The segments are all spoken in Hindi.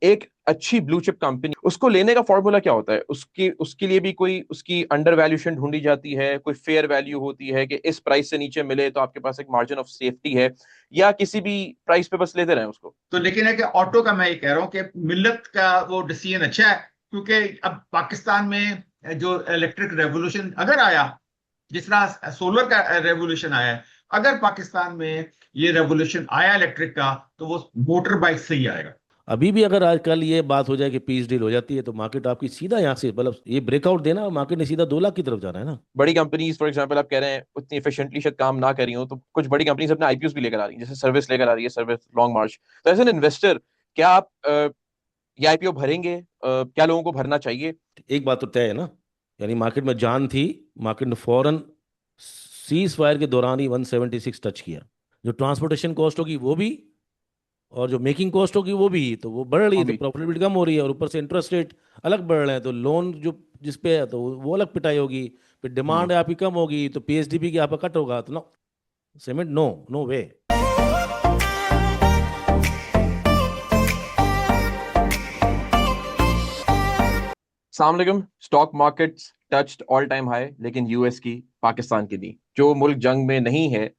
एक अच्छी ब्लू चिप कंपनी, उसको लेने का फॉर्मूला क्या होता है? उसकी उसके लिए भी कोई उसकी अंडर वैल्यूएशन ढूंढी जाती है, कोई फेयर वैल्यू होती है कि इस प्राइस से नीचे मिले तो आपके पास एक मार्जिन ऑफ सेफ्टी है, या किसी भी प्राइस पे बस लेते रहे उसको? तो लेकिन है कि ऑटो का मैं ये कह रहा हूँ कि मिल्लत का वो डिसीजन अच्छा है, क्योंकि अब पाकिस्तान में जो इलेक्ट्रिक रेवोल्यूशन अगर आया, जिस तरह सोलर का रेवोल्यूशन आया है, अगर पाकिस्तान में ये रेवोल्यूशन आया इलेक्ट्रिक का, तो वो मोटर बाइक से ही आएगा। अभी भी अगर आजकल ये बात हो जाए कि पीस डील हो जाती है तो मार्केट आपकी सीधा यहाँ से, मतलब ये ब्रेकआउट देना, मार्केट ने सीधा 2 लाख की तरफ जाना है ना। बड़ी कंपनीज फॉर एग्जांपल आप कह रहे हैं उतनी एफिशिएंटली शायद काम ना करी हो, तो कुछ बड़ी कंपनीज अपने आईपीओस भी लेकर आ रही हैं, जैसे सर्विस लेकर आ रही है, सर्विस लॉन्ग मार्च। तो एज एन इन्वेस्टर, क्या आप ये आईपीओ भरेंगे? क्या लोगों को भरना चाहिए? एक बात तो तय है ना, यानी मार्केट में जान थी, मार्केट ने फौरन सीज फायर के दौरान ही 176 टच किया। जो ट्रांसपोर्टेशन कॉस्ट होगी वो भी, और जो मेकिंग कॉस्ट होगी वो भी, तो वो बढ़ रही वो है, तो भी। प्रॉफिटेबिलिटी कम हो रही है, और ऊपर से इंटरेस्ट रेट अलग बढ़ रहे हैं, तो लोन जो जिस पे है तो वो अलग पिटाई होगी। फिर हम्म। डिमांड आपकी कम होगी तो पीएसडीपी की आपका कट होगा, तो नो सीमेंट, नो नो वे। अस्सलाम वालेकुम। Stock markets touched all time high, लेकिन यूएस की, पाकिस्तान की नहीं। जो मुल्क जंग में नहीं है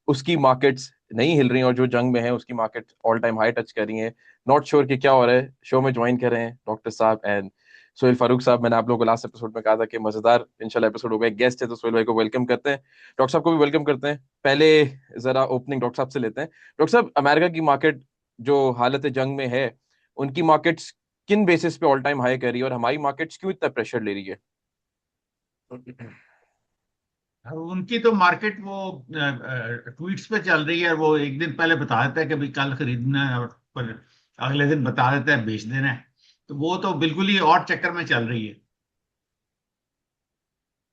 उसकी मार्केट्स नहीं हिल रही, और जो जंग में है उसकी market all time high touch कर रही है। नॉट श्योर कि क्या हो रहा है। शो में ज्वाइन कर रहे हैं डॉक्टर साहब एंड सोहेल फारूक साहब। मैंने आप लोगों को लास्ट एपिसोड में कहा था कि मजेदार इंशाल्लाह एपिसोड होगा। एक गेस्ट है तो सोहेल भाई को वेलकम करते हैं, डॉक्टर साहब को भी वेलकम करते हैं। पहले जरा ओपनिंग डॉक्टर साहब से लेते हैं। डॉक्टर साहब, अमेरिका की मार्केट जो हालत जंग में है, उनकी मार्केट्स किन बेसिस पे ऑल टाइम हाई कर रही है, और हमारी मार्केट्स क्यों इतना प्रेशर ले रही है? उनकी तो मार्केट वो ट्वीट्स पे चल रही है, वो एक दिन पहले बता देता है कि भाई कल खरीदना है, और पर अगले दिन बता देता है बेच देना है। तो वो तो बिल्कुल ही और चक्कर में चल रही है।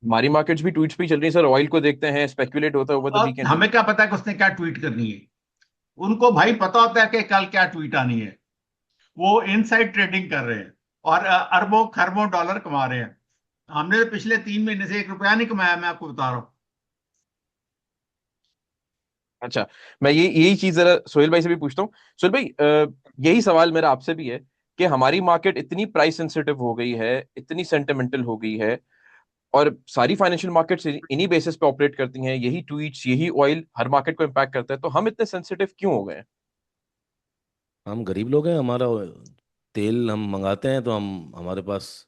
हमारी मार्केट्स भी ट्वीट्स पे ही चल रही है सर। ऑयल को देखते हैं स्पेकुलेट होता है ओवर द और वीकेंड। हमें क्या पता है कि उसने क्या ट्वीट करनी है। उनको भाई पता होता है कि कल क्या ट्वीट आनी है। वो इनसाइड ट्रेडिंग कर रहे हैं और अरबों खरबों डॉलर कमा रहे हैं। हमने तो पिछले 3 महीने से 1 रुपया नहीं कमाया, मैं आपको बता रहा हूँ। अच्छा, मैं ये यही चीज जरा सोहेल भाई से भी पूछता हूँ। सोहेल भाई, यही सवाल मेरा आपसे भी है कि हमारी मार्केट इतनी प्राइस सेंसिटिव हो गई है, इतनी सेंटिमेंटल हो गई है, और सारी फाइनेंशियल मार्केट्स इन्हीं बेसिस पे ऑपरेट करती हैं, यही ट्वीट्स, यही ऑयल हर मार्केट को इम्पैक्ट करता है, तो हम इतने सेंसिटिव क्यों हो गए हैं? हम गरीब लोग हैं, हमारा तेल हम मंगाते हैं तो हम, हमारे पास,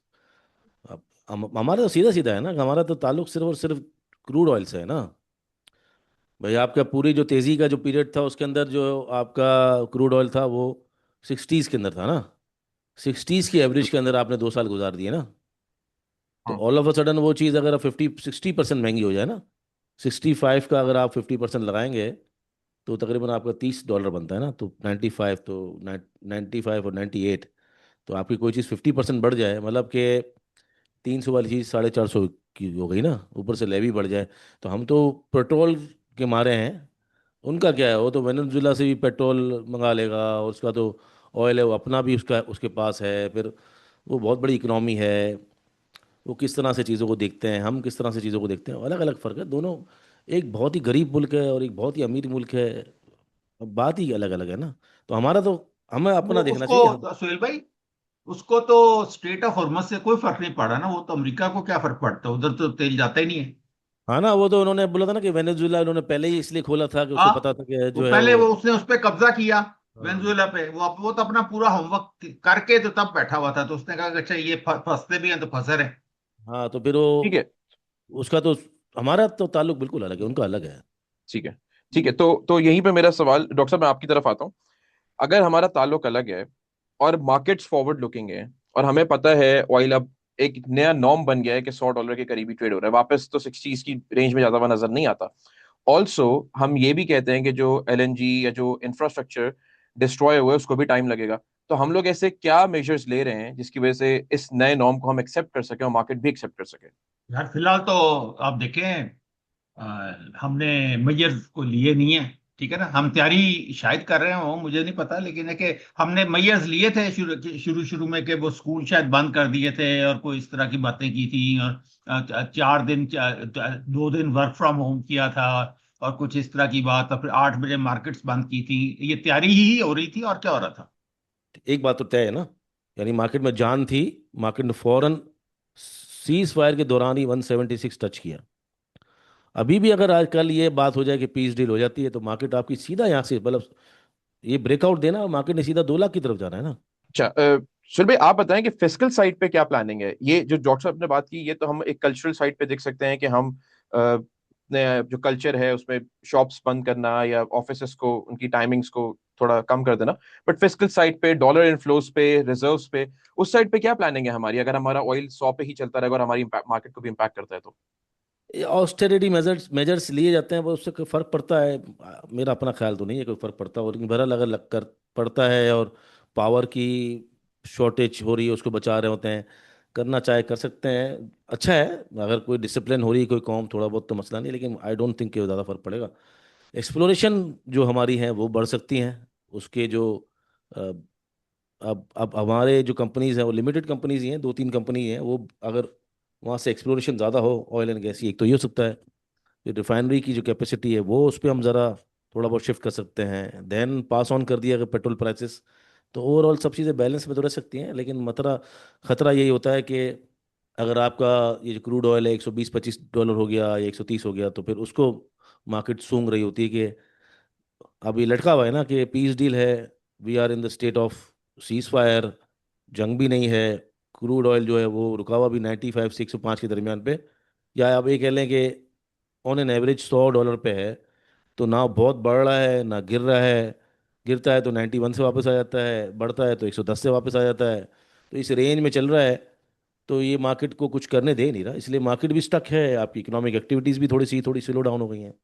हमारा तो सीधा सीधा है ना, हमारा तो ताल्लुक सिर्फ और सिर्फ क्रूड ऑयल से है ना। भाई आपका पूरी जो तेज़ी का जो पीरियड था उसके अंदर जो आपका क्रूड ऑयल था वो 60s के अंदर था ना। 60s की एवरेज के अंदर आपने 2 साल गुजार दिए ना। तो हाँ। ऑल ऑफ अ सडन वो चीज़ अगर 50-60% महंगी हो जाए ना, 65 का अगर आप 50% लगाएंगे तो तकरीबन आपका $30 बनता है ना। तो 95, तो 95 और 98, तो आपकी कोई चीज़ 50% बढ़ जाए, मतलब कि 300 वाली चीज़ 450 की हो गई ना, ऊपर से लेवी बढ़ जाए। तो हम तो पेट्रोल के मारे हैं। उनका क्या है, वो तो वेनेजुएला से भी पेट्रोल मंगा लेगा, और उसका तो ऑयल है वो अपना भी उसका उसके पास है। फिर वो बहुत बड़ी इकनॉमी है। वो किस तरह से चीज़ों को देखते हैं, हम किस तरह से चीज़ों को देखते हैं, अलग अलग फ़र्क है दोनों। एक बहुत ही गरीब मुल्क है और एक बहुत ही अमीर मुल्क है। अब बात ही अलग अलग है ना। तो हमारा तो, हमें वो अपना देखना चाहिए हम। उसको सुहेल भाई, उसको तो स्टेट ऑफ हॉर्मस से कोई फर्क नहीं पड़ा ना। वो तो अमेरिका को क्या फर्क पड़ता है, उधर तो तेल जाता ही नहीं है। हाँ ना, वो तो उन्होंने बोला था ना कि वेनेजुएला उन्होंने पहले ही इसलिए खोला था कि उसको हाँ, पता था कि वो जो है पहले वो। वो उसने उस पर कब्जा किया, हाँ। वेनेजुएला पे। वो तो अपना पूरा होमवर्क करके तो तब बैठा हुआ था, तो उसने कहा कि अच्छा ये फंसते भी हैं तो फंसे रहे। हाँ तो फिर वो, ठीक है। उसका तो, हमारा तो ताल्लुक बिल्कुल अलग है, उनका अलग है। ठीक है। ठीक है, तो यहीं पे मेरा सवाल डॉक्टर साहब, मैं आपकी तरफ आता हूँ। अगर हमारा ताल्लुक अलग है और मार्केट्स फॉरवर्ड लुकिंग है, और हमें पता है ऑयल अब एक नया नॉर्म बन गया है कि $100 के करीबी ट्रेड हो रहा है, वापस तो 60s की रेंज में ज्यादा हुआ नजर नहीं आता। ऑल्सो हम ये भी कहते हैं कि जो एलएनजी या जो इंफ्रास्ट्रक्चर डिस्ट्रॉय हुआ है उसको भी टाइम लगेगा। तो हम लोग ऐसे क्या मेजर्स ले रहे हैं जिसकी वजह से इस नए नॉर्म को हम एक्सेप्ट कर सके और मार्केट भी एक्सेप्ट कर सके? यार फिलहाल तो आप देखें, हमने मैयर्स को लिए नहीं है। ठीक है ना, हम तैयारी शायद कर रहे हो, मुझे नहीं पता, लेकिन है कि हमने मैयर्स लिए थे शुरू शुरू शुरू में, कि वो स्कूल शायद बंद कर दिए थे और कोई इस तरह की बातें की थी, और 4 दिन 2 दिन वर्क फ्रॉम होम किया था, और कुछ इस तरह की बात, और फिर 8 बजे मार्केट्स बंद की थी। ये तैयारी ही हो रही थी, और क्या हो रहा था। एक बात तो तय है ना, यानी मार्केट में जान थी, मार्केट ने फौरन सीज फायर के दौरान ही 176 टच किया। अभी भी अगर आज कल ये बात हो जाए कि पीस डील हो जाती है तो मार्केट आपकी सीधा यहाँ से मतलब ये ब्रेकआउट देना, मार्केट ने सीधा 2 लाख की तरफ जाना है ना। अच्छा, सुनील भाई आप बताएं कि फिस्कल साइड पे क्या प्लानिंग है। ये जो डॉक्टर साहब ने बात की, ये तो हम एक कल्चरल साइड पे देख सकते हैं कि हम अपने जो कल्चर है उसमें शॉप्स बंद करना या ऑफिसेस को उनकी टाइमिंग्स को थोड़ा कम कर देना। बट फिस्कल साइड पे, डॉलर इनफ्लोज पे, रिजर्व्स पे, उस साइड पे क्या प्लानिंग है हमारी, अगर हमारा ऑयल 100 पे ही चलता रहेगा और हमारी मार्केट को भी इम्पैक्ट करता है तो? ऑस्टेरिटी मेजर्स मेजर्स लिए जाते हैं, वो उससे कोई फर्क पड़ता है? मेरा अपना ख्याल तो नहीं है कोई फर्क पड़ता, और लेकिन बहरहाल अगर लग कर पड़ता है और पावर की शॉर्टेज हो रही है उसको बचा रहे होते हैं, करना चाहे कर सकते हैं, अच्छा है। अगर कोई डिसिप्लिन हो रही है कोई कॉम थोड़ा बहुत तो मसला नहीं, लेकिन आई डोंट थिंक कि ज़्यादा फर्क पड़ेगा। एक्सप्लोरेशन जो हमारी हैं वो बढ़ सकती हैं, उसके जो अ, अब हमारे जो कंपनीज हैं वो लिमिटेड कंपनीज ही हैं, 2-3 कंपनी हैं वो, अगर वहाँ से एक्सप्लोरेशन ज़्यादा हो ऑयल एंड गैस की, एक तो ये हो सकता है। जो रिफाइनरी की जो कैपेसिटी है वो उस पर हम ज़रा थोड़ा बहुत शिफ्ट कर सकते हैं, देन पास ऑन कर दिया अगर पेट्रोल प्राइसेस, तो ओवरऑल सब चीज़ें बैलेंस में तो रह सकती हैं। लेकिन खतरा यही होता है कि अगर आपका ये जो क्रूड ऑयल है $120-125 हो गया या 130 हो गया, तो फिर उसको मार्केट सूंघ रही होती है कि अब ये लटका हुआ है ना कि पीस डील है, we are in the state of ceasefire, जंग भी नहीं है, क्रूड ऑयल जो है वो रुका हुआ भी 95 से 105 के दरमियान पे, या आप ये कह लें कि ऑन एन एवरेज $100 पे है। तो ना बहुत बढ़ रहा है ना गिर रहा है, गिरता है तो 91 से वापस आ जाता है, बढ़ता है तो 110 से वापस आ जाता है, तो इस रेंज में चल रहा है। तो ये मार्केट को कुछ करने दे नहीं रहा, इसलिए मार्केट भी स्टक है, आपकी इकोनॉमिक एक्टिविटीज़ भी थोड़ी स्लो डाउन हो गई हैं।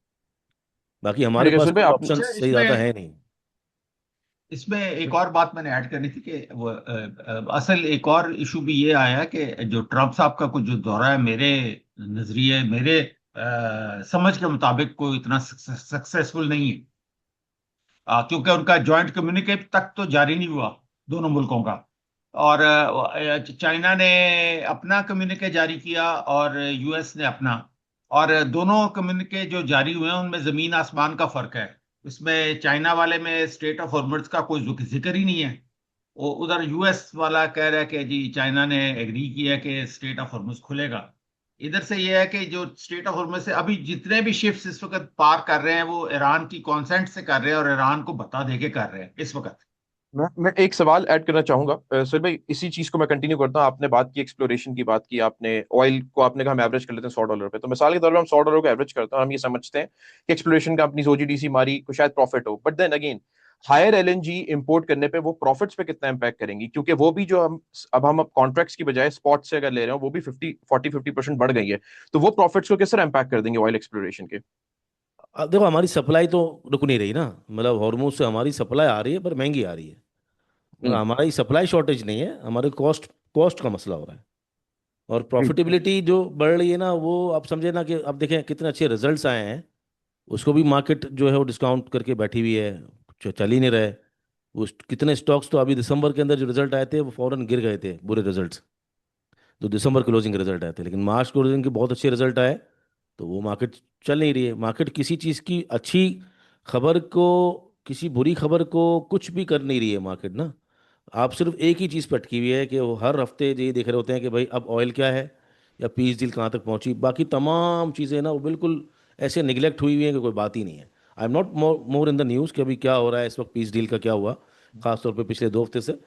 बाकी हमारे ठीक है पास सुनील भाई कोई आप। ऑप्शन अच्छा, सही ज़्यादा इसमें है नहीं। इसमें एक और बात मैंने ऐड करनी थी कि वो असल एक और इशू भी ये आया कि जो ट्रम्प साहब का कुछ जो दौरा है, मेरे नजरिए, मेरे समझ के मुताबिक कोई इतना सक्सेसफुल नहीं है। क्योंकि उनका जॉइंट कम्युनिके तक तो जारी नहीं हुआ दोनों मुल्कों का। और चाइना ने अपना कम्युनिके जारी किया और यूएस ने अपना। और दोनों कम्युनिके जो जारी हुए हैं उनमें जमीन आसमान का फर्क है। इसमें चाइना वाले में स्टेट ऑफ हॉर्मज़ का कोई जिक्र ही नहीं है। वो उधर यूएस वाला कह रहा है कि जी चाइना ने एग्री किया है कि स्टेट ऑफ हॉर्मज़ खुलेगा। इधर से ये है कि जो स्टेट ऑफ हॉर्मज़ से अभी जितने भी शिप्स इस वक्त पार कर रहे हैं वो ईरान की कॉन्सेंट से कर रहे हैं और ईरान को बता दे के कर रहे हैं इस वक्त। मैं एक सवाल ऐड करना चाहूंगा सर भाई, इसी चीज को मैं कंटिन्यू करता हूँ। आपने बात की एक्सप्लोरेशन की, बात की आपने ऑयल को, आपने कहा हम एवरेज कर लेते हैं $100 पे। तो मिसाल के तौर पर हम $100 को एवरेज करते हैं और हम ये समझते हैं कि एक्सप्लोरेशन कंपनीज ओजीडीसी मारी को शायद प्रॉफिट हो। But then again higher LNG import करने पे वो प्रॉफिट्स पे कितना इम्पैक्ट करेंगी, क्योंकि वो भी जो हम कॉन्ट्रैक्ट्स की बजाय स्पॉट से अगर ले रहे हो वो भी 50% बढ़ गई है। तो वो प्रॉफिट्स को किस तरह इम्पैक्ट कर देंगे ऑयल एक्सप्लोरेशन के? अब देखो हमारी सप्लाई तो रुक नहीं रही ना, मतलब हॉर्मोज से हमारी सप्लाई आ रही है पर महंगी आ रही है। मतलब हम्म। हमारी सप्लाई शॉर्टेज नहीं है, हमारे कॉस्ट कॉस्ट का मसला हो रहा है। और प्रॉफिटेबिलिटी जो बढ़ रही है ना, वो आप समझे ना कि अब देखें कितने अच्छे रिजल्ट्स आए हैं, उसको भी मार्केट जो है वो डिस्काउंट करके बैठी हुई है, चल ही नहीं रहे। वो कितने स्टॉक्स तो अभी दिसंबर के अंदर जो रिजल्ट आए थे वो फौरन गिर गए थे, बुरे रिजल्ट्स, जो दिसंबर क्लोजिंग के रिजल्ट आए थे। लेकिन मार्च क्लोजिंग के बहुत अच्छे रिजल्ट आए, तो वो मार्केट चल नहीं रही है। मार्केट किसी चीज़ की अच्छी खबर को, किसी बुरी खबर को कुछ भी कर नहीं रही है मार्केट ना। आप सिर्फ एक ही चीज़ पे अटकी हुई है कि वो हर हफ्ते ये देख रहे होते हैं कि भाई अब ऑयल क्या है या पीस डील कहाँ तक पहुंची, बाकी तमाम चीज़ें ना वो बिल्कुल ऐसे निगलेक्ट हुई हुई हैं कि कोई बात ही नहीं है। I am not more in the news कि अभी क्या हो रहा है इस वक्त, पीस डील का क्या हुआ, खासतौर पे पिछले 2 हफ्ते से।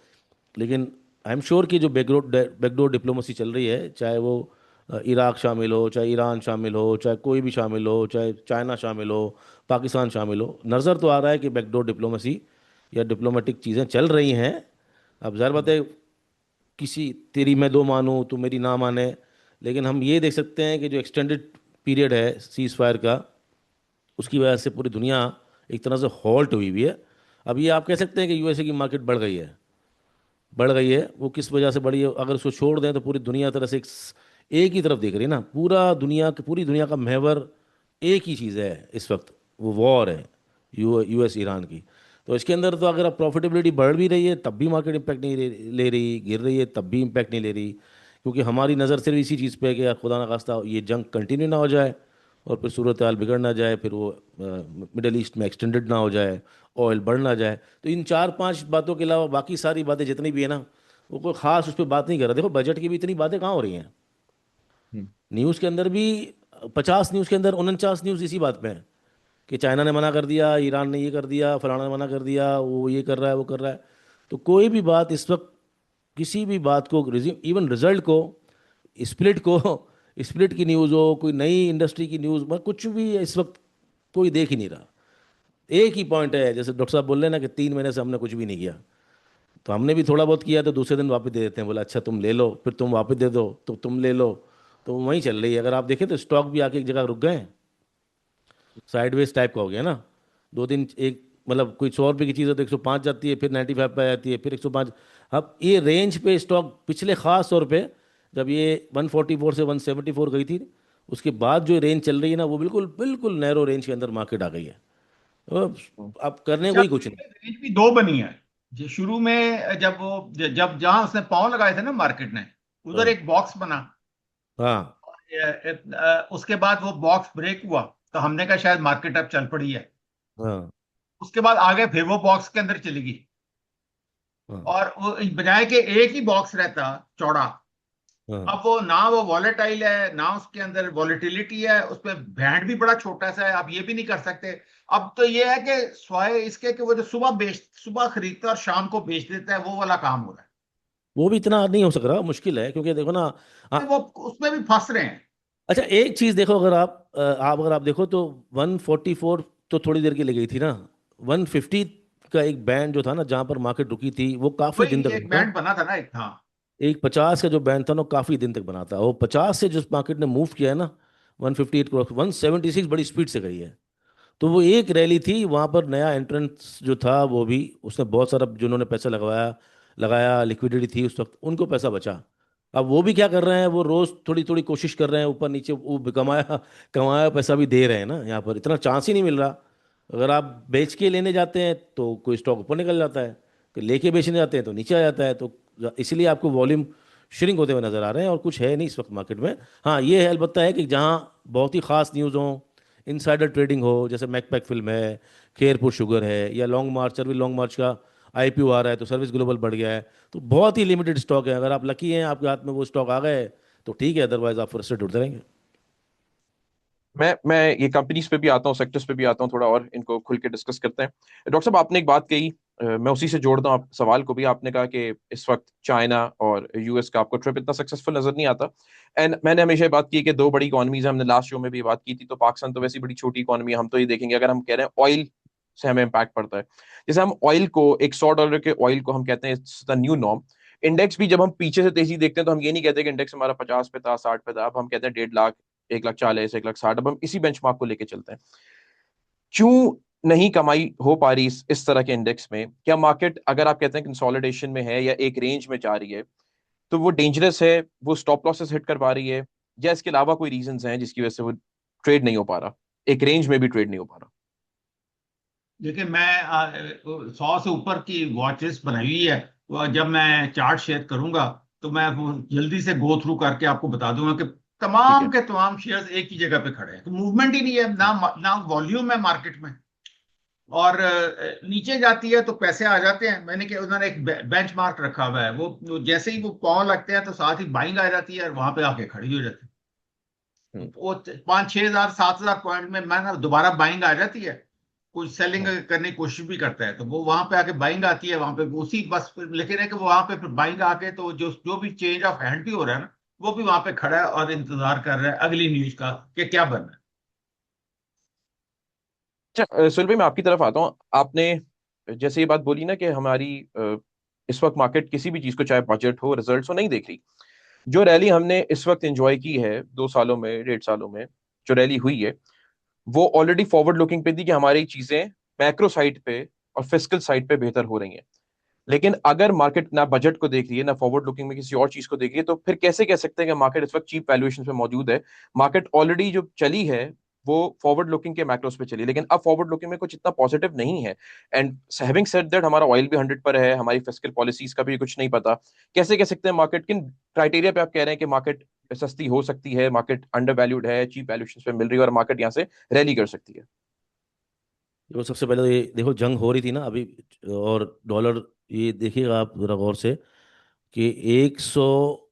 लेकिन आई एम श्योर कि जो बैकडोर डिप्लोमेसी चल रही है, चाहे वो इराक शामिल हो, चाहे ईरान शामिल हो, चाहे कोई भी शामिल हो, चाहे चाइना शामिल हो, पाकिस्तान शामिल हो, नज़र तो आ रहा है कि बैकडोर डिप्लोमेसी या डिप्लोमेटिक चीज़ें चल रही हैं। अब जाहिर बात है, किसी तेरी मैं दो मानूं तो मेरी ना माने, लेकिन हम ये देख सकते हैं कि जो एक्सटेंडेड पीरियड है सीज़ फायर का, उसकी वजह से पूरी दुनिया एक तरह से हॉल्ट हुई हुई है। अब ये आप कह सकते हैं कि यूएसए की मार्केट बढ़ गई है, वो किस वजह से बढ़ी है, अगर उसको छोड़ दें तो पूरी दुनिया तरह से एक ही तरफ देख रही है ना, पूरी दुनिया का महवर एक ही चीज़ है इस वक्त, वो वॉर है यूएस ईरान की। तो इसके अंदर तो अगर अब प्रॉफिटेबिलिटी बढ़ भी रही है तब भी मार्केट इम्पैक्ट नहीं ले रही, गिर रही है तब भी इम्पैक्ट नहीं ले रही, क्योंकि हमारी नज़र सिर्फ इसी चीज़ पे है कि यार खुदा ना खास्ता ये जंग कंटिन्यू ना हो जाए और फिर सूरत हाल बिगड़ ना जाए, फिर वो मिडल ईस्ट में एक्सटेंडेड ना हो जाए, ऑयल बढ़ ना जाए। तो इन चार पांच बातों के अलावा बाकी सारी बातें जितनी भी है ना, वो कोई खास उस पर बात नहीं कर रहा। देखो बजट की भी इतनी बातें कहाँ हो रही हैं। हम्म। न्यूज़ के अंदर भी 50 न्यूज़ के अंदर 49 न्यूज़ इसी बात पे है कि चाइना ने मना कर दिया, ईरान ने ये कर दिया, फलाना ने मना कर दिया, वो ये कर रहा है, वो कर रहा है। तो कोई भी बात इस वक्त, किसी भी बात को, इवन रिजल्ट को, स्प्लिट को, स्प्लिट की न्यूज़ हो, कोई नई इंडस्ट्री की न्यूज़, मतलब कुछ भी इस वक्त कोई देख ही नहीं रहा। एक ही पॉइंट है, जैसे डॉक्टर साहब बोल रहे हैं ना कि 3 महीने से हमने कुछ भी नहीं किया। तो हमने भी थोड़ा बहुत किया तो दूसरे दिन वापस दे देते हैं, बोला अच्छा तुम ले लो, फिर तुम वापस दे दो तो तुम ले लो। तो वहीं चल रही है। अगर आप देखें तो स्टॉक भी आके एक जगह रुक गए, साइडवेज टाइप का हो गया ना। 2 दिन एक, मतलब कोई 100 रुपये की चीज़ है तो 105 जाती है, फिर 95 पे आ जाती है, फिर 105। अब ये रेंज पे स्टॉक पिछले खास तौर पे जब ये 144 से 174 गई थी, उसके बाद जो रेंज चल रही है ना, वो बिल्कुल बिल्कुल नैरो रेंज के अंदर मार्केट आ गई है। अब हम्म। अब करने को अच्छा, ही कुछ नहीं। रेंज भी दो बनी है। जो शुरू में जब वो जब जहां उसने पांव लगाए थे ना मार्केट ने, उधर हाँ एक बॉक्स बना। हाँ उसके बाद वो बॉक्स ब्रेक हुआ, तो हमने कहा शायद मार्केट अब चल पड़ी है। हाँ उसके बाद आगे फिर वो बॉक्स के अंदर चली गई। हाँ और वो बजाय कि एक ही बॉक्स रहता चौड़ा, हाँ। अब वो ना वो वॉलेटाइल है ना उसके अंदर वॉलेटिलिटी है, उसमें बैंड भी बड़ा छोटा सा है। आप ये भी नहीं कर सकते। अब तो ये है कि स्वाय इसके कि वो जो सुबह खरीदता है और शाम को बेच देता है, वो वाला काम हो रहा वो भी इतना नहीं हो सक रहा, मुश्किल है क्योंकि देखो ना। हाँ। है। वो उसमें भी फंस रहे हैं। अच्छा एक चीज़ देखो, अगर आप अगर आप देखो तो 144 तो थोड़ी देर के लिए गई थी ना। 150 का एक बैंड जो था ना जहां पर मार्केट रुकी थी, वो काफी दिन वही तक एक था। बैंड बना था ना, एक था। एक 50 का जो बैंड था ना, वो काफी दिन तक बना था। वो 50 से जिस मार्केट ने मूव किया है ना, 158 क्रॉस 176 बड़ी स्पीड से गई है। तो वो एक रैली थी, वहां पर नया एंट्रेंस जो था वो भी, उसने बहुत सारा जिन्होंने पैसा लगाया लगाया लिक्विडिटी थी उस वक्त, उनको पैसा बचा। अब वो भी क्या कर रहे हैं, वो रोज थोड़ी थोड़ी कोशिश कर रहे हैं ऊपर नीचे, वो कमाया कमाया पैसा भी दे रहे हैं ना। यहाँ पर इतना चांस ही नहीं मिल रहा। अगर आप बेच के लेने जाते हैं तो कोई स्टॉक ऊपर निकल जाता है, कि लेके बेचने जाते हैं तो नीचे आ जाता है। तो इसलिए आपको वॉल्यूम श्रिंक होते हुए नजर आ रहे हैं, और कुछ है नहीं इस वक्त मार्केट में। हाँ ये है अलबत्ता है कि जहाँ बहुत ही खास न्यूज़ हो, इनसाइडर ट्रेडिंग हो, जैसे मैकपैक फिल्म है, खेरपुर शुगर है, या लॉन्ग मार्च, सर्विस लॉन्ग मार्च का आईपीओ आ रहा है तो सर्विस ग्लोबल बढ़ गया है। तो बहुत ही लिमिटेड स्टॉक है। अगर आप लकी हैं, आपके हाथ में वो स्टॉक आ गए तो ठीक है, अदरवाइज आप फ्रस्ट्रेट उड़ते रहेंगे। मैं ये कंपनीज पे भी आता हूँ, सेक्टर्स पे भी आता हूँ, थोड़ा और इनको खुल के डिस्कस करते हैं। डॉक्टर साहब आपने एक बात कही, मैं उसी से जोड़ता हूँ आप सवाल को भी। आपने कहा कि इस वक्त चाइना और यूएस का आपको ट्रिप इतना सक्सेसफुल नजर नहीं आता। एंड मैंने हमेशा ये बात की कि दो बड़ी इकोनॉमीज हैं, हमने लास्ट शो में भी बात की थी। तो पाकिस्तान तो वैसी बड़ी छोटी इकोनॉमी है, हम तो ये देखेंगे अगर हम कह रहे हैं ऑयल से हमें इम्पैक्ट पड़ता है। जैसे हम ऑयल को, एक $100 के ऑयल को हम कहते हैं it's the new norm. Index भी जब हम पीछे से तेजी देखते हैं तो हम ये नहीं कहते कि इंडेक्स हमारा 50 पे था, 60 पे था, अब हम कहते हैं 1.5 लाख, 1,40,000, 1,60,000। अब हम इसी बेंचमार्क को लेके चलते हैं। क्यों नहीं कमाई हो पा रही इस तरह के इंडेक्स में? क्या मार्केट, अगर आप कहते हैं कंसोलिडेशन में है या एक रेंज में जा रही है, तो वो डेंजरस है, वो स्टॉप लॉसेस हिट कर पा रही है, या इसके अलावा कोई रीजंस हैं जिसकी वजह से वो ट्रेड नहीं हो पा रहा, एक रेंज में भी ट्रेड नहीं हो पा रहा? देखिए, मैं 100 से ऊपर की वॉच लिस्ट बनाई हुई है। जब मैं चार्ट शेयर करूंगा तो मैं वो जल्दी से गो थ्रू करके आपको बता दूंगा कि ठीक तमाम है। के तमाम शेयर्स एक ही जगह पे खड़े हैं। तो मूवमेंट ही नहीं है, ना ना वॉल्यूम है मार्केट में। और नीचे जाती है तो पैसे आ जाते हैं। मैंने क्या, उन्होंने एक बेंच मार्क रखा हुआ है, वो जैसे ही वो पाँव लगते हैं तो साथ ही बाइंग आ जाती है और वहां पे आके खड़ी हो जाती है। हम्म। वो 5,000 6,000 7,000 पॉइंट में मैं दोबारा बाइंग आ जाती है। कुछ सेलिंग हम्म। करने की कोशिश भी करता है तो वो वहां पे आके बाइंग आती है वहां पे उसी बस। लेकिन है कि वो वहां पे फिर बाइंग आके तो जो जो भी चेंज ऑफ हैंड भी हो रहा है ना, वो भी वहां पे खड़ा है और इंतजार कर रहा है अगली न्यूज का कि क्या बनना है। अच्छा, सुनील भाई मैं आपकी तरफ आता हूँ। आपने जैसे ये बात बोली ना कि हमारी इस वक्त मार्केट किसी भी चीज को, चाहे बजट हो, रिजल्ट्स हो, नहीं देख रही। जो रैली हमने इस वक्त एंजॉय की है 2 सालों में, 1.5 सालों में, जो रैली हुई है, वो ऑलरेडी फॉरवर्ड लुकिंग पे थी कि हमारी चीजें मैक्रो साइड पे और फिस्कल साइड पे बेहतर हो रही हैं। लेकिन अगर मार्केट ना बजट को देख रही है, ना फॉरवर्ड लुकिंग में किसी और चीज को देख रही है, तो फिर कैसे कह सकते हैं कि मार्केट इस वक्त चीप वैल्यूएशन पे मौजूद है? मार्केट ऑलरेडी जो चली है वो फॉरवर्ड लुकिंग के मैक्रोस पे चली, लेकिन अब फॉरवर्ड लुकिंग में कुछ इतना पॉजिटिव नहीं है। एंड हैविंग सेड दैट, हमारा ऑयल भी 100 पर है, हमारी फिस्कल पॉलिसीज का भी कुछ नहीं पता। कैसे कह सकते हैं मार्केट, किन क्राइटेरिया पे आप कह रहे हैं कि मार्केट सस्ती हो सकती है, मार्केट अंडर वैल्यूड है, चीप वैल्यूएशन पे मिल रही है और मार्केट यहाँ से रैली कर सकती है। देखो सबसे पहले तो ये देखो जंग हो रही थी ना अभी, और डॉलर, ये देखिएगा आप जरा गौर से कि 100,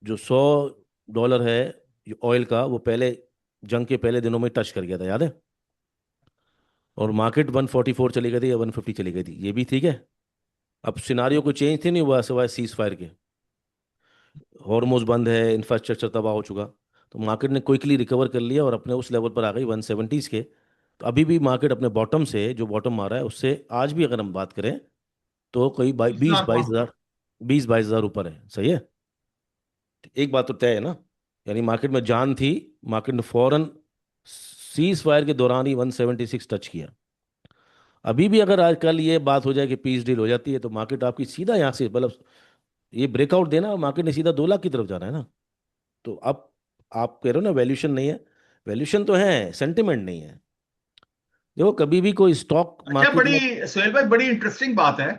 जो $100 है ऑयल का, वो पहले जंग के पहले दिनों में टच कर गया था, याद है? और मार्केट 144 चली गई थी या 150 चली गई थी, ये भी ठीक है। अब सिनारियो को चेंज थे नहीं हुआ सिवाय सीज फायर के। हॉर्मोज बंद है, इंफ्रास्ट्रक्चर तबाह हो चुका, तो मार्केट ने क्विकली रिकवर कर लिया और अपने उस लेवल पर आ गई 170s के। तो अभी भी मार्केट अपने बॉटम से, जो बॉटम मारा है उससे आज भी अगर हम बात करें तो कोई 20,000 बीस पॉइंट हजार ऊपर। 20-22 हज़ार ऊपर है, सही है। एक बात तो तय है ना, यानी मार्केट में जान थी, मार्केट ने फौरन सीज फायर के दौरान ही 176 टच किया। अभी भी अगर आज कल ये बात हो जाए कि पीस डील हो जाती है तो मार्केट आपकी सीधा यहाँ से, मतलब ये ब्रेकआउट देना, मार्केट ने सीधा 2 लाख की तरफ जाना है ना। तो अब आप कह रहे हो ना वैल्यूशन नहीं है, वैल्यूशन तो है, सेंटिमेंट नहीं है। देखो कभी भी कोई स्टॉक अच्छा, मार्केट में। बड़ी सुहेल भाई, बड़ी इंटरेस्टिंग बात है